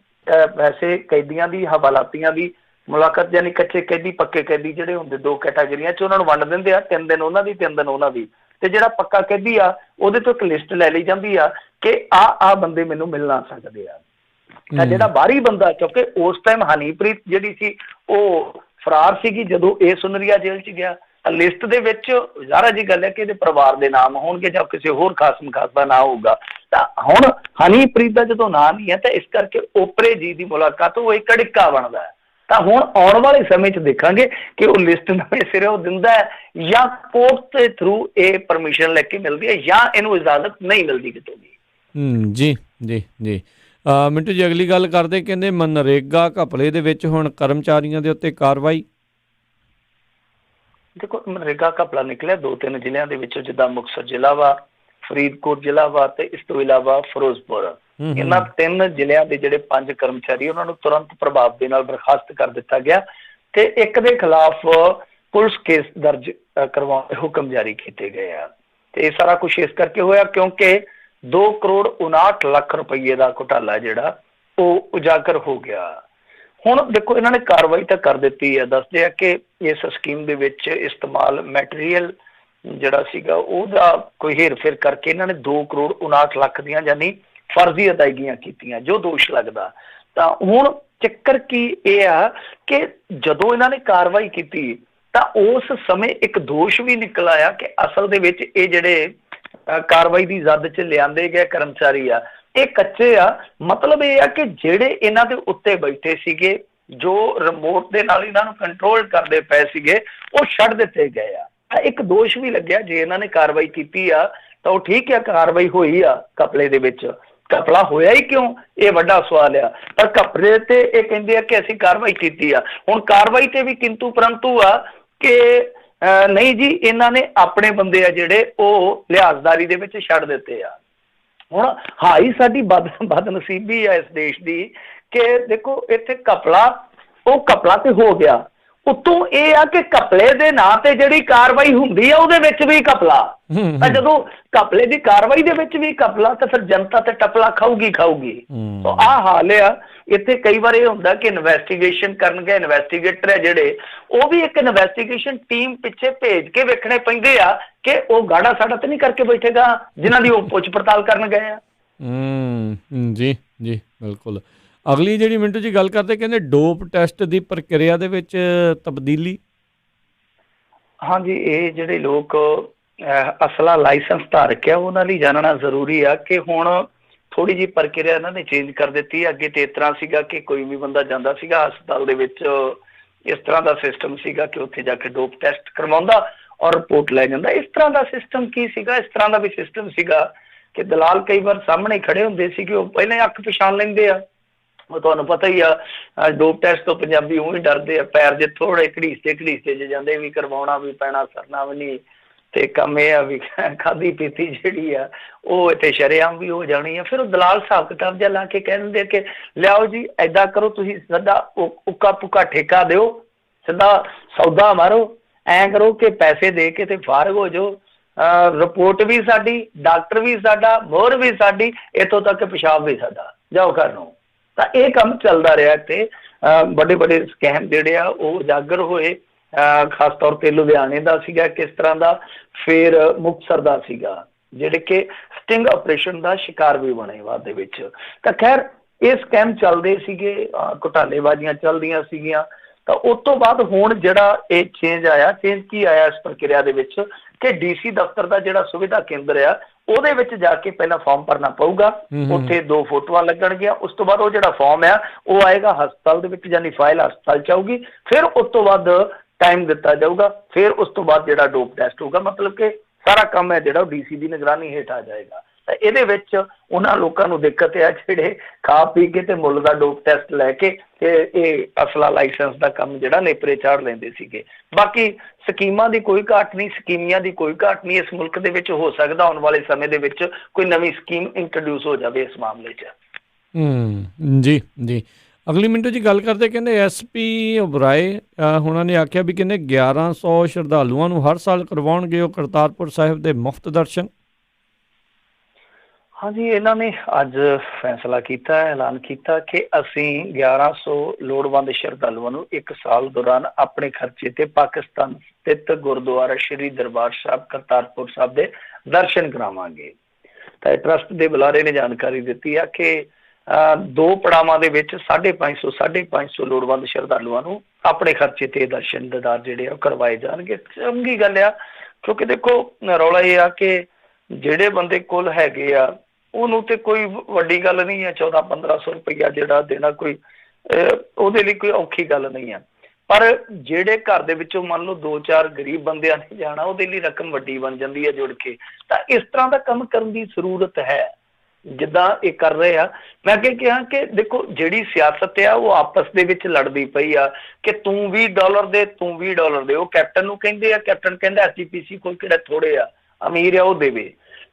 ਵੈਸੇ ਕੈਦੀਆਂ ਦੀ, ਹਵਾਲਾਤੀਆਂ ਦੀ ਮੁਲਾਕਾਤ, ਯਾਨੀ ਕੱਚੇ ਕੈਦੀ ਪੱਕੇ ਕੈਦੀ ਜਿਹੜੇ ਹੁੰਦੇ ਦੋ ਕੈਟਾਗਰੀਆਂ 'ਚ, ਉਹਨਾਂ ਨੂੰ ਵੰਡ ਦਿੰਦੇ ਆ, 3 ਦਿਨ ਉਹਨਾਂ ਦੀ 3 ਦਿਨ ਉਹਨਾਂ ਦੀ, ਤੇ ਜਿਹੜਾ ਪੱਕਾ ਕੈਦੀ ਆ ਉਹਦੇ ਤੋਂ ਇੱਕ ਲਿਸਟ ਲੈ ਲਈ ਜਾਂਦੀ ਆ ਕਿ ਆਹ ਬੰਦੇ ਮੈਨੂੰ ਮਿਲਣਾ ਸਕਦੇ ਆ। ਤਾਂ ਜਿਹੜਾ ਬਾਹਰੀ ਬੰਦਾ, ਕਿਉਂਕਿ ਉਸ ਟਾਈਮ ਹਨੀਪ੍ਰੀਤ ਜਿਹੜੀ ਸੀ ਉਹ ਫਰਾਰ ਸੀਗੀ ਜਦੋਂ ਇਹ ਸੁਨਰੀਆ ਜੇਲ੍ਹ 'ਚ ਗਿਆ, ਲਿਸਟ ਦੇ ਵਿੱਚ ਜ਼ਾਹਰਾ ਜੀ ਗੱਲ ਹੈ ਕਿ ਇਹਦੇ ਪਰਿਵਾਰ ਦੇ ਨਾਮ ਹੋਣਗੇ ਜਾਂ ਕਿਸੇ ਹੋਰ ਖਾਸ ਮਖਾਸ ਦਾ ਨਾਂ ਹੋਊਗਾ। ਤਾਂ ਹੁਣ ਹਨੀਪ੍ਰੀਤ ਦਾ ਜਦੋਂ ਨਾਂ ਨਹੀਂ ਹੈ ਤਾਂ ਇਸ ਕਰਕੇ ਓਪਰੇ ਜੀ ਦੀ ਮੁਲਾਕਾਤ ਉਹ ਇੱਕ ਅੜਿੱਕਾ ਬਣਦਾ ਹੈ। ਤਾਂ ਹੁਣ ਆਉਣ ਵਾਲੇ ਸਮੇਂ 'ਚ ਦੇਖਾਂਗੇ ਕਿ ਉਹ ਲਿਸਟ ਨਵੇਂ ਸਿਰੋਂ ਦਿੰਦਾ ਹੈ ਜਾਂ ਕੋਰਟ ਦੇ ਥਰੂ ਇਹ ਪਰਮਿਸ਼ਨ ਲੈ ਕੇ ਮਿਲਦੀ ਹੈ ਜਾਂ ਇਹਨੂੰ ਇਜਾਜ਼ਤ ਨਹੀਂ ਮਿਲਦੀ ਕਿਤੋਂ ਵੀ। ਜੀ ਜੀ ਜੀ ਮਿੰਟੂ ਜੀ, ਅਗਲੀ ਗੱਲ ਕਰਦੇ, ਕਹਿੰਦੇ ਮਨਰੇਗਾ ਘਪਲੇ ਦੇ ਵਿੱਚ ਹੁਣ ਕਰਮਚਾਰੀਆਂ ਦੇ ਉੱਤੇ ਕਾਰਵਾਈ। ਦੇਖੋ, ਮਨਰੇਗਾ ਘਪਲਾ ਨਿਕਲਿਆ 2-3 ਜ਼ਿਲ੍ਹਿਆਂ ਦੇ ਵਿੱਚੋਂ, ਜਿੱਦਾਂ ਮੁਕਤਸਰ ਜ਼ਿਲ੍ਹਾ ਵਾ, ਫਰੀਦਕੋਟ ਜ਼ਿਲ੍ਹਾ ਵਾ, ਤੇ ਇਸ ਤੋਂ ਇਲਾਵਾ ਫਿਰੋਜ਼ਪੁਰ। ਇਹਨਾਂ 3 ਜ਼ਿਲ੍ਹਿਆਂ ਦੇ ਜਿਹੜੇ 5 ਕਰਮਚਾਰੀ ਉਹਨਾਂ ਨੂੰ ਤੁਰੰਤ ਪ੍ਰਭਾਵ ਦੇ ਨਾਲ ਬਰਖਾਸਤ ਕਰ ਦਿੱਤਾ ਗਿਆ, ਤੇ ਇੱਕ ਦੇ ਖਿਲਾਫ ਪੁਲਿਸ ਕੇਸ ਦਰਜ ਕਰਵਾਉਣ ਦੇ ਹੁਕਮ ਜਾਰੀ ਕੀਤੇ ਗਏ ਆ। ਤੇ ਇਹ ਸਾਰਾ ਕੁਛ ਇਸ ਕਰਕੇ ਹੋਇਆ ਕਿਉਂਕਿ 2 ਕਰੋੜ 59 ਲੱਖ ਰੁਪਈਏ ਦਾ ਘੁਟਾਲਾ ਜਿਹੜਾ ਉਹ ਉਜਾਗਰ ਹੋ ਗਿਆ। ਹੁਣ ਦੇਖੋ, ਇਹਨਾਂ ਨੇ ਕਾਰਵਾਈ ਤਾਂ ਕਰ ਦਿੱਤੀ ਹੈ। ਦੱਸਦੇ ਆ ਕਿ ਇਸ ਸਕੀਮ ਦੇ ਵਿੱਚ ਇਸਤੇਮਾਲ ਮੈਟੀਰੀਅਲ ਜਿਹੜਾ ਸੀਗਾ ਉਹਦਾ ਕੋਈ ਹੇਰ ਫੇਰ ਕਰਕੇ ਇਹਨਾਂ ਨੇ 2 ਕਰੋੜ 59 ਲੱਖ ਦੀਆਂ ਯਾਨੀ ਫਰਜ਼ੀ ਅਦਾਇਗੀਆਂ ਕੀਤੀਆਂ, ਜੋ ਦੋਸ਼ ਲੱਗਦਾ। ਤਾਂ ਹੁਣ ਚੱਕਰ ਕੀ ਇਹ ਆ ਕਿ ਜਦੋਂ ਇਹਨਾਂ ਨੇ ਕਾਰਵਾਈ ਕੀਤੀ ਤਾਂ ਉਸ ਸਮੇਂ ਇੱਕ ਦੋਸ਼ ਵੀ ਨਿਕਲ ਆਇਆ ਕਿ ਅਸਲ ਦੇ ਵਿੱਚ ਇਹ ਜਿਹੜੇ ਕਾਰਵਾਈ ਦੀ ਜ਼ਦ 'ਚ ਲਿਆਂਦੇ ਗਏ ਕਰਮਚਾਰੀ ਆ, ਇਹ ਕੱਚੇ ਆ। ਮਤਲਬ ਇਹ ਆ ਕਿ ਜਿਹੜੇ ਇਹਨਾਂ ਦੇ ਉੱਤੇ ਬੈਠੇ ਸੀਗੇ, ਜੋ ਰਿਮੋਟ ਦੇ ਨਾਲ ਇਹਨਾਂ ਨੂੰ ਕੰਟਰੋਲ ਕਰਦੇ ਪਏ ਸੀਗੇ, ਉਹ ਛੱਡ ਦਿੱਤੇ ਗਏ ਆ। ਇੱਕ ਦੋਸ਼ ਵੀ ਲੱਗਿਆ ਜੇ ਇਹਨਾਂ ਨੇ ਕਾਰਵਾਈ ਕੀਤੀ ਆ ਤਾਂ ਉਹ ਠੀਕ ਆ, ਕਾਰਵਾਈ ਹੋਈ ਆ ਘਪਲੇ ਦੇ ਵਿੱਚ। ਘਪਲਾ ਹੋਇਆ ਹੀ ਕਿਉਂ, ਇਹ ਵੱਡਾ ਸਵਾਲ ਆ। ਪਰ ਘਪਲੇ ਤੇ ਇਹ ਕਹਿੰਦੇ ਆ ਕਿ ਅਸੀਂ ਕਾਰਵਾਈ ਕੀਤੀ ਆ। ਹੁਣ ਕਾਰਵਾਈ ਤੇ ਵੀ ਕਿੰਤੂ ਪਰੰਤੂ ਆ ਕਿ ਨਹੀਂ ਜੀ, ਇਹਨਾਂ ਨੇ ਆਪਣੇ ਬੰਦੇ ਆ ਜਿਹੜੇ ਉਹ ਲਿਹਾਜ਼ਦਾਰੀ ਦੇ ਵਿੱਚ ਛੱਡ ਦਿੱਤੇ ਆ। ਹੁਣ ਹਾਈ ਸਾਡੀ ਬਦਨਸੀਬੀ ਆ ਇਸ ਦੇਸ਼ ਦੀ ਕਿ ਦੇਖੋ ਇੱਥੇ ਘਪਲਾ ਤੇ ਹੋ ਗਿਆ, ਉੱਤੋਂ ਇਹ ਆ ਕਿ ਘਪਲੇ ਦੇ ਨਾਂ ਤੇ ਜਿਹੜੀ ਕਾਰਵਾਈ ਹੁੰਦੀ ਆ ਉਹਦੇ ਵਿੱਚ ਵੀ ਘਪਲਾ। ਤਾਂ ਜਦੋਂ ਘਪਲੇ ਦੀ ਕਾਰਵਾਈ ਦੇ ਵਿੱਚ ਵੀ ਘਪਲਾ, ਤਾਂ ਫਿਰ ਜਨਤਾ ਤੇ ਟਪਲਾ ਖਾਊਗੀ। ਤਾਂ ਆਹ ਹਾਲ ਆ ਇੱਥੇ। ਕਈ ਵਾਰ ਇਹ ਹੁੰਦਾ ਕਿ ਇਨਵੈਸਟੀਗੇਸ਼ਨ ਕਰਨਗੇ, ਇਨਵੈਸਟੀਗੇਟਰ ਹੈ ਜਿਹੜੇ, ਉਹ ਵੀ ਇੱਕ ਇਨਵੈਸਟੀਗੇਸ਼ਨ ਟੀਮ ਪਿੱਛੇ ਭੇਜ ਕੇ ਵੇਖਣੇ ਪੈਂਦੇ ਆ ਕਿ ਉਹ ਗਾੜਾ ਸਾਡਾ ਤੇ ਨਹੀਂ ਕਰਕੇ ਬੈਠੇਗਾ ਜਿਨ੍ਹਾਂ ਦੀ ਉਹ ਪੁੱਛ ਪੜਤਾਲ ਕਰਨ ਗਏ ਆ। ਜੀ ਜੀ ਬਿਲਕੁਲ। ਅਗਲੀ ਜਿਹੜੀ ਮਿੰਟੂ ਜੀ ਗੱਲ ਕਰਦੇ, ਕਹਿੰਦੇ ਡੋਪ ਟੈਸਟ ਦੀ ਪ੍ਰਕਿਰਿਆ ਦੇ ਵਿੱਚ ਤਬਦੀਲੀ। ਹਾਂਜੀ, ਇਹ ਜਿਹੜੇ ਲੋਕ ਅਸਲਾ ਲਾਇਸੈਂਸ ਧਾਰਕ ਆ ਉਹਨਾਂ ਲਈ ਜਾਣਨਾ ਜ਼ਰੂਰੀ ਆ ਕਿ ਹੁਣ ਥੋੜੀ ਜਿਹੀ ਪ੍ਰਕਿਰਿਆ ਇਹਨਾਂ ਨੇ ਚੇਂਜ ਕਰ ਦਿੱਤੀ। ਅੱਗੇ ਤੇ ਇਸ ਤਰ੍ਹਾਂ ਸੀਗਾ ਕਿ ਕੋਈ ਵੀ ਬੰਦਾ ਜਾਂਦਾ ਸੀਗਾ ਹਸਪਤਾਲ ਦੇ ਵਿੱਚ, ਇਸ ਤਰ੍ਹਾਂ ਦਾ ਸਿਸਟਮ ਸੀਗਾ ਕਿ ਉੱਥੇ ਜਾ ਕੇ ਡੋਪ ਟੈਸਟ ਕਰਵਾਉਂਦਾ ਔਰ ਰਿਪੋਰਟ ਲੈ ਜਾਂਦਾ। ਇਸ ਤਰ੍ਹਾਂ ਦਾ ਸਿਸਟਮ ਕੀ ਸੀਗਾ, ਇਸ ਤਰ੍ਹਾਂ ਦਾ ਵੀ ਸਿਸਟਮ ਸੀਗਾ ਕਿ ਦਲਾਲ ਕਈ ਵਾਰ ਸਾਹਮਣੇ ਖੜੇ ਹੁੰਦੇ ਸੀ ਕਿ ਉਹ ਪਹਿਲਾਂ ਅੱਖ ਪਛਾਣ ਲੈਂਦੇ ਆ। ਉਹ ਤੁਹਾਨੂੰ ਪਤਾ ਹੀ ਆ, ਡੋਪ ਟੈਸਟ ਤੋਂ ਪੰਜਾਬੀ ਊਂ ਹੀ ਡਰਦੇ ਆ, ਪੈਰ ਜੇ ਥੋੜੇ ਘੜੀਸਦੇ ਜੇ ਜਾਂਦੇ ਵੀ ਕਰਵਾਉਣਾ ਵੀ ਪੈਣਾ, ਸਰਨਾ ਵੀ ਨਹੀਂ। ਤੇ ਕੰਮ ਇਹ ਆ ਵੀ ਖਾਧੀ ਪੀਤੀ ਜਿਹੜੀ ਆ ਉਹ ਇੱਥੇ ਸ਼ਰੇਆਮ ਵੀ ਹੋ ਜਾਣੀ ਆ। ਫਿਰ ਉਹ ਦਲਾਲ ਹਿਸਾਬ ਕਿਤਾਬ ਜਿਹਾ ਲਾ ਕੇ ਕਹਿ ਦਿੰਦੇ ਕਿ ਲਿਆਓ ਜੀ ਏਦਾਂ ਕਰੋ, ਤੁਸੀਂ ਸਿੱਧਾ ਉੱਕਾ ਪੁੱਕਾ ਠੇਕਾ ਦਿਓ, ਸਿੱਧਾ ਸੌਦਾ ਮਾਰੋ, ਐਂ ਕਰੋ ਕਿ ਪੈਸੇ ਦੇ ਕੇ ਤੇ ਫਾਰਗ ਹੋ ਜਾਓ, ਰਿਪੋਰਟ ਵੀ ਸਾਡੀ, ਡਾਕਟਰ ਵੀ ਸਾਡਾ, ਮੋਹਰ ਵੀ ਸਾਡੀ, ਇੱਥੋਂ ਤੱਕ ਪਿਸ਼ਾਬ ਵੀ ਸਾਡਾ, ਜਾਓ ਘਰ ਨੂੰ। ਤਾਂ ਇਹ ਕੰਮ ਚੱਲਦਾ ਰਿਹਾ ਤੇ ਵੱਡੇ ਵੱਡੇ ਸਕੈਮ ਜਿਹੜੇ ਆ ਉਹ ਉਜਾਗਰ ਹੋਏ। ਖਾਸ ਤੌਰ ਤੇ ਲੁਧਿਆਣੇ ਦਾ ਸੀਗਾ ਕਿਸ ਤਰ੍ਹਾਂ ਦਾ, ਫਿਰ ਮੁਕਤਸਰ ਦਾ ਸੀਗਾ, ਜਿਹੜੇ ਕਿ ਸਟਿੰਗ ਆਪਰੇਸ਼ਨ ਦਾ ਸ਼ਿਕਾਰ ਵੀ ਬਣੇ ਬਾਅਦ ਦੇ ਵਿੱਚ। ਤਾਂ ਖੈਰ ਇਹ ਸਕੈਮ ਚੱਲਦੇ ਸੀਗੇ, ਘੁਟਾਲੇਬਾਜ਼ੀਆਂ ਚੱਲਦੀਆਂ ਸੀਗੀਆਂ। ਤਾਂ ਉਸ ਤੋਂ ਬਾਅਦ ਹੁਣ ਜਿਹੜਾ ਇਹ ਚੇਂਜ ਕੀ ਆਇਆ ਇਸ ਪ੍ਰਕਿਰਿਆ ਦੇ ਵਿੱਚ ਕਿ DC ਦਫ਼ਤਰ ਦਾ ਜਿਹੜਾ ਸੁਵਿਧਾ ਕੇਂਦਰ ਆ ਉਹਦੇ ਵਿੱਚ ਜਾ ਕੇ ਪਹਿਲਾਂ ਫਾਰਮ ਭਰਨਾ ਪਊਗਾ, ਉੱਥੇ 2 ਫੋਟੋਆਂ ਲੱਗਣਗੀਆਂ। ਉਸ ਤੋਂ ਬਾਅਦ ਉਹ ਜਿਹੜਾ ਫਾਰਮ ਆ ਉਹ ਆਏਗਾ ਹਸਪਤਾਲ ਦੇ ਵਿੱਚ, ਯਾਨੀ ਫਾਈਲ ਹਸਪਤਾਲ ਚ ਆਊਗੀ। ਫਿਰ ਉਸ ਤੋਂ ਬਾਅਦ ਟਾਈਮ ਦਿੱਤਾ ਜਾਊਗਾ, ਫਿਰ ਉਸ ਤੋਂ ਬਾਅਦ ਜਿਹੜਾ ਡੋਪ ਟੈਸਟ ਹੋਊਗਾ। ਮਤਲਬ ਕਿ ਸਾਰਾ ਕੰਮ ਹੈ ਜਿਹੜਾ ਉਹ ਡੀਸੀ ਦੀ ਨਿਗਰਾਨੀ ਹੇਠ ਆ ਜਾਏਗਾ। ਤਾਂ ਇਹਦੇ ਵਿੱਚ ਉਹਨਾਂ ਲੋਕਾਂ ਨੂੰ ਦਿੱਕਤ ਆ ਜਿਹੜੇ ਖਾ ਪੀ ਕੇ ਤੇ ਮੁੱਲ ਦਾ ਡੋਪ ਟੈਸਟ ਲੈ ਕੇ ਤੇ ਇਹ ਅਸਲਾ ਲਾਇਸੈਂਸ ਦਾ ਕੰਮ ਜਿਹੜਾ ਨੇਪਰੇ ਚਾੜ ਲੈਂਦੇ ਸੀਗੇ। ਬਾਕੀ ਸਕੀਮਾਂ ਦੀ ਕੋਈ ਘਾਟ ਨਹੀਂ, ਸਕੀਮੀਆਂ ਦੀ ਕੋਈ ਘਾਟ ਨਹੀਂ। ਇਸ ਮੁਲਕ ਦੇ ਵਿੱਚ ਹੋ ਸਕਦਾ ਆਉਣ ਵਾਲੇ ਸਮੇਂ ਦੇ ਵਿੱਚ ਕੋਈ ਨਵੀਂ ਸਕੀਮ ਇੰਟਰੋਡਿਊਸ ਹੋ ਜਾਵੇ ਇਸ ਮਾਮਲੇ 'ਚ। ਜੀ ਜੀ। ਅਗਲੀ ਮਿੰਟੋ ਜੀ ਗੱਲ ਕਰਦੇ, ਕਹਿੰਦੇ SP ਓਬਰਾਏ ਉਹਨਾਂ ਨੇ ਆਖਿਆ ਵੀ ਕਹਿੰਦੇ 1100 ਸ਼ਰਧਾਲੂਆਂ ਨੂੰ ਹਰ ਸਾਲ ਕਰਵਾਉਣਗੇ ਉਹ ਕਰਤਾਰਪੁਰ ਸਾਹਿਬ ਦੇ ਮੁਫਤ ਦਰਸ਼ਨ। ਹਾਂਜੀ, ਇਹਨਾਂ ਨੇ ਅੱਜ ਫੈਸਲਾ ਕੀਤਾ, ਐਲਾਨ ਕੀਤਾ ਕਿ ਅਸੀਂ 1100 ਲੋੜਵੰਦ ਸ਼ਰਧਾਲੂਆਂ ਨੂੰ 1 ਸਾਲ ਦੌਰਾਨ ਆਪਣੇ ਖਰਚੇ ਤੇ ਪਾਕਿਸਤਾਨ ਸਥਿਤ ਗੁਰਦੁਆਰਾ ਸ਼੍ਰੀ ਦਰਬਾਰ ਸਾਹਿਬ ਕਰਤਾਰਪੁਰ ਸਾਹਿਬ ਦੇ ਦਰਸ਼ਨ ਕਰਾਵਾਂਗੇ। ਤਾਂ ਟਰਸਟ ਦੇ ਬੁਲਾਰੇ ਨੇ ਜਾਣਕਾਰੀ ਦਿੱਤੀ ਆ ਕਿ 2 ਪੜਾਵਾਂ ਦੇ ਵਿੱਚ 550 ਲੋੜਵੰਦ ਸ਼ਰਧਾਲੂਆਂ ਨੂੰ ਆਪਣੇ ਖਰਚੇ ਤੇ ਦਰਸ਼ਨ ਦੀਦਾਰ ਜਿਹੜੇ ਉਹ ਕਰਵਾਏ ਜਾਣਗੇ। ਚੰਗੀ ਗੱਲ ਆ, ਕਿਉਂਕਿ ਦੇਖੋ ਰੌਲਾ ਇਹ ਆ ਕਿ ਜਿਹੜੇ ਬੰਦੇ ਕੋਲ ਹੈਗੇ ਆ ਉਹਨੂੰ ਤੇ ਕੋਈ ਵੱਡੀ ਗੱਲ ਨਹੀਂ ਹੈ, 1400-1500 ਰੁਪਈਆ ਜਿਹੜਾ ਦੇਣਾ ਕੋਈ ਉਹਦੇ ਲਈ ਕੋਈ ਔਖੀ ਗੱਲ ਨਹੀਂ ਆ। ਪਰ ਜਿਹੜੇ ਘਰ ਦੇ ਵਿੱਚੋਂ ਮੰਨ ਲਓ 2-4 ਗਰੀਬ ਬੰਦਿਆਂ ਨੇ ਜਾਣਾ, ਉਹਦੇ ਲਈ ਰਕਮ ਵੱਡੀ ਬਣ ਜਾਂਦੀ ਹੈ ਜੁੜ ਕੇ। ਤਾਂ ਇਸ ਤਰ੍ਹਾਂ ਦਾ ਕੰਮ ਕਰਨ ਦੀ ਜ਼ਰੂਰਤ ਹੈ ਜਿੱਦਾਂ ਇਹ ਕਰ ਰਹੇ ਆ। ਮੈਂ ਅੱਗੇ ਕਿਹਾ ਕਿ ਦੇਖੋ ਜਿਹੜੀ ਸਿਆਸਤ ਆ ਉਹ ਆਪਸ ਦੇ ਵਿੱਚ ਲੜਦੀ ਪਈ ਆ ਕਿ ਤੂੰ $20 ਦੇ, ਤੂੰ $20 ਦੇ। ਉਹ ਕੈਪਟਨ ਨੂੰ ਕਹਿੰਦੇ ਆ, ਕੈਪਟਨ ਕਹਿੰਦਾ SGPC ਕੋਲ ਕਿਹੜਾ ਥੋੜੇ ਆ, ਅਮੀਰ ਆ ਉਹ ਦੇਵੇ।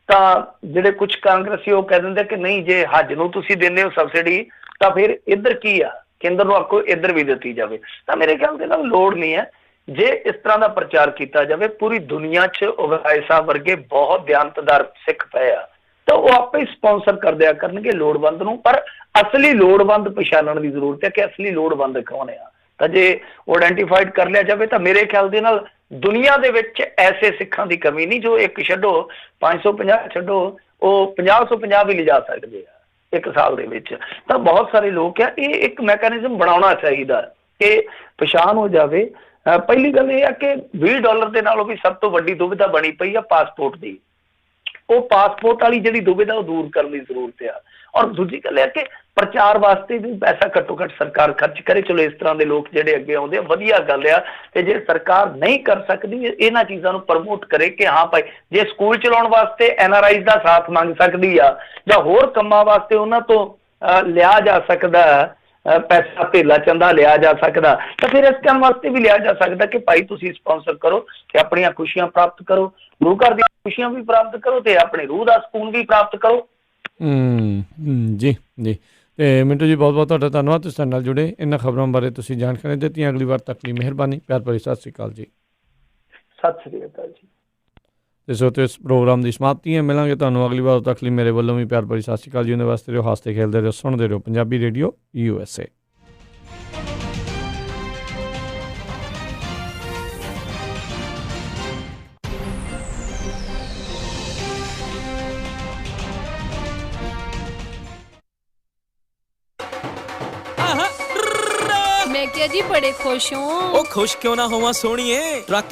ਤਾਂ ਜਿਹੜੇ ਕੁਝ ਕਾਂਗਰਸੀ ਉਹ ਕਹਿ ਦਿੰਦੇ ਕਿ ਨਹੀਂ, ਜੇ ਹੱਜ ਨੂੰ ਤੁਸੀਂ ਦਿੰਦੇ ਹੋ ਸਬਸਿਡੀ ਤਾਂ ਫਿਰ ਇੱਧਰ ਕੀ ਆ, ਕੇਂਦਰ ਨੂੰ ਆਖੋ ਇੱਧਰ ਵੀ ਦਿੱਤੀ ਜਾਵੇ। ਤਾਂ ਮੇਰੇ ਖਿਆਲ ਦੇ ਨਾਲ ਲੋੜ ਨਹੀਂ ਹੈ ਜੇ ਇਸ ਤਰ੍ਹਾਂ ਦਾ ਪ੍ਰਚਾਰ ਕੀਤਾ ਜਾਵੇ। ਪੂਰੀ ਦੁਨੀਆ 'ਚ ਓਬਰਾਏ ਸਾਹਿਬ ਵਰਗੇ ਬਹੁਤ ਦਿਆਨਤਦਾਰ ਸਿੱਖ ਪਏ ਆ, ਤਾਂ ਉਹ ਆਪੇ ਹੀ ਸਪਾਂਸਰ ਕਰ ਦਿਆ ਕਰਨਗੇ ਲੋੜਵੰਦ ਨੂੰ। ਪਰ ਅਸਲੀ ਲੋੜਵੰਦ ਪਛਾਣਨ ਦੀ ਜ਼ਰੂਰਤ ਹੈ ਕਿ ਅਸਲੀ ਲੋੜਵੰਦ ਕੌਣ ਆ। ਤਾਂ ਜੇ ਉਹ ਆਇਡੈਂਟੀਫਾਈਡ ਕਰ ਲਿਆ ਜਾਵੇ ਤਾਂ ਮੇਰੇ ਖਿਆਲ ਦੇ ਨਾਲ ਦੁਨੀਆ ਦੇ ਵਿੱਚ ਐਸੇ ਸਿੱਖਾਂ ਦੀ ਕਮੀ ਨਹੀਂ ਜੋ ਇੱਕ ਛੱਡੋ 550 ਛੱਡੋ ਉਹ 50-150 ਵੀ ਲਿਜਾ ਸਕਦੇ ਆ 1 ਸਾਲ ਦੇ ਵਿੱਚ। ਤਾਂ ਬਹੁਤ ਸਾਰੇ ਲੋਕ ਆ, ਇਹ ਇੱਕ ਮੈਕੈਨਿਜ਼ਮ ਬਣਾਉਣਾ ਚਾਹੀਦਾ ਕਿ ਪਛਾਣ ਹੋ ਜਾਵੇ। ਪਹਿਲੀ ਗੱਲ ਇਹ ਆ ਕਿ $20 ਦੇ ਨਾਲੋਂ ਵੀ ਸਭ ਤੋਂ ਵੱਡੀ ਦੁਵਿਧਾ ਬਣੀ ਪਈ ਆ ਪਾਸਪੋਰਟ ਦੀ। ਉਹ ਪਾਸਪੋਰਟ ਵਾਲੀ ਜਿਹੜੀ ਦੁਵਿਧਾ ਉਹ ਦੂਰ ਕਰਨ ਦੀ ਜ਼ਰੂਰਤ ਆ। ਔਰ ਦੂਜੀ ਗੱਲ ਇਹ ਕਿ ਪ੍ਰਚਾਰ ਵਾਸਤੇ ਵੀ ਪੈਸਾ ਘੱਟੋ ਘੱਟ ਸਰਕਾਰ ਖਰਚ ਕਰੇ। ਚਲੋ ਇਸ ਤਰ੍ਹਾਂ ਦੇ ਲੋਕ ਜਿਹੜੇ ਅੱਗੇ ਆਉਂਦੇ ਆ ਵਧੀਆ ਗੱਲ ਆ। ਤੇ ਜੇ ਸਰਕਾਰ ਨਹੀਂ ਕਰ ਸਕਦੀ ਇਹਨਾਂ ਚੀਜ਼ਾਂ ਨੂੰ ਪ੍ਰਮੋਟ ਕਰੇ ਕਿ ਹਾਂ ਭਾਈ ਜੇ ਸਕੂਲ ਚਲਾਉਣ ਵਾਸਤੇ NRIs ਦਾ ਸਾਥ ਮੰਗ ਸਕਦੀ ਆ ਜਾਂ ਹੋਰ ਕੰਮਾਂ ਵਾਸਤੇ ਉਹਨਾਂ ਤੋਂ ਲਿਆ ਜਾ ਸਕਦਾ ਪੈਸਾ, ਧੇਲਾ ਚੰਦਾ ਲਿਆ ਜਾ ਸਕਦਾ, ਤਾਂ ਫਿਰ ਇਸ ਕੰਮ ਵਾਸਤੇ ਵੀ ਲਿਆ ਜਾ ਸਕਦਾ ਕਿ ਭਾਈ ਤੁਸੀਂ ਸਪਾਂਸਰ ਕਰੋ ਤੇ ਆਪਣੀਆਂ ਖੁਸ਼ੀਆਂ ਪ੍ਰਾਪਤ ਕਰੋ, ਗੁਰੂ ਘਰ ਦੀਆਂ ਖੁਸ਼ੀਆਂ ਵੀ ਪ੍ਰਾਪਤ ਕਰੋ ਤੇ ਆਪਣੇ ਰੂਹ ਦਾ ਸਕੂਨ ਵੀ ਪ੍ਰਾਪਤ ਕਰੋ। ਜੀ ਜੀ। ਤੇ ਮਿੰਟੂ ਜੀ ਬਹੁਤ ਬਹੁਤ ਤੁਹਾਡਾ ਧੰਨਵਾਦ, ਤੁਸੀਂ ਸਾਡੇ ਨਾਲ ਜੁੜੇ, ਇਹਨਾਂ ਖਬਰਾਂ ਬਾਰੇ ਤੁਸੀਂ ਜਾਣਕਾਰੀ ਦਿੱਤੀਆਂ। ਅਗਲੀ ਵਾਰ ਤੱਕ ਲਈ ਮਿਹਰਬਾਨੀ, ਪਿਆਰ ਭਰੀ ਸਤਿ ਸ਼੍ਰੀ ਅਕਾਲ ਜੀ। ਸਤਿ ਸ਼੍ਰੀ ਅਕਾਲ ਜੀ। ਇਸ ਵਕਤ ਇਸ ਪ੍ਰੋਗਰਾਮ ਦੀ ਸਮਾਪਤੀ ਹੈ। ਮਿਲਾਂਗੇ ਤੁਹਾਨੂੰ ਅਗਲੀ ਵਾਰ, ਤੱਕ ਲਈ ਮੇਰੇ ਵੱਲੋਂ ਵੀ ਪਿਆਰ ਭਰੀ ਸਤਿ ਸ਼੍ਰੀ ਅਕਾਲ ਜੀ। ਉਹਦੇ ਵਾਸਤੇ ਰਹੋ, ਹੱਸਦੇ ਖੇਲਦੇ ਰਹੋ, ਸੁਣਦੇ ਰਹੋ ਪੰਜਾਬੀ ਰੇਡੀਓ USA। मैं क्या जी बड़े खुश हूँ। खुश क्यों ना होवा सोनिए, ट्रक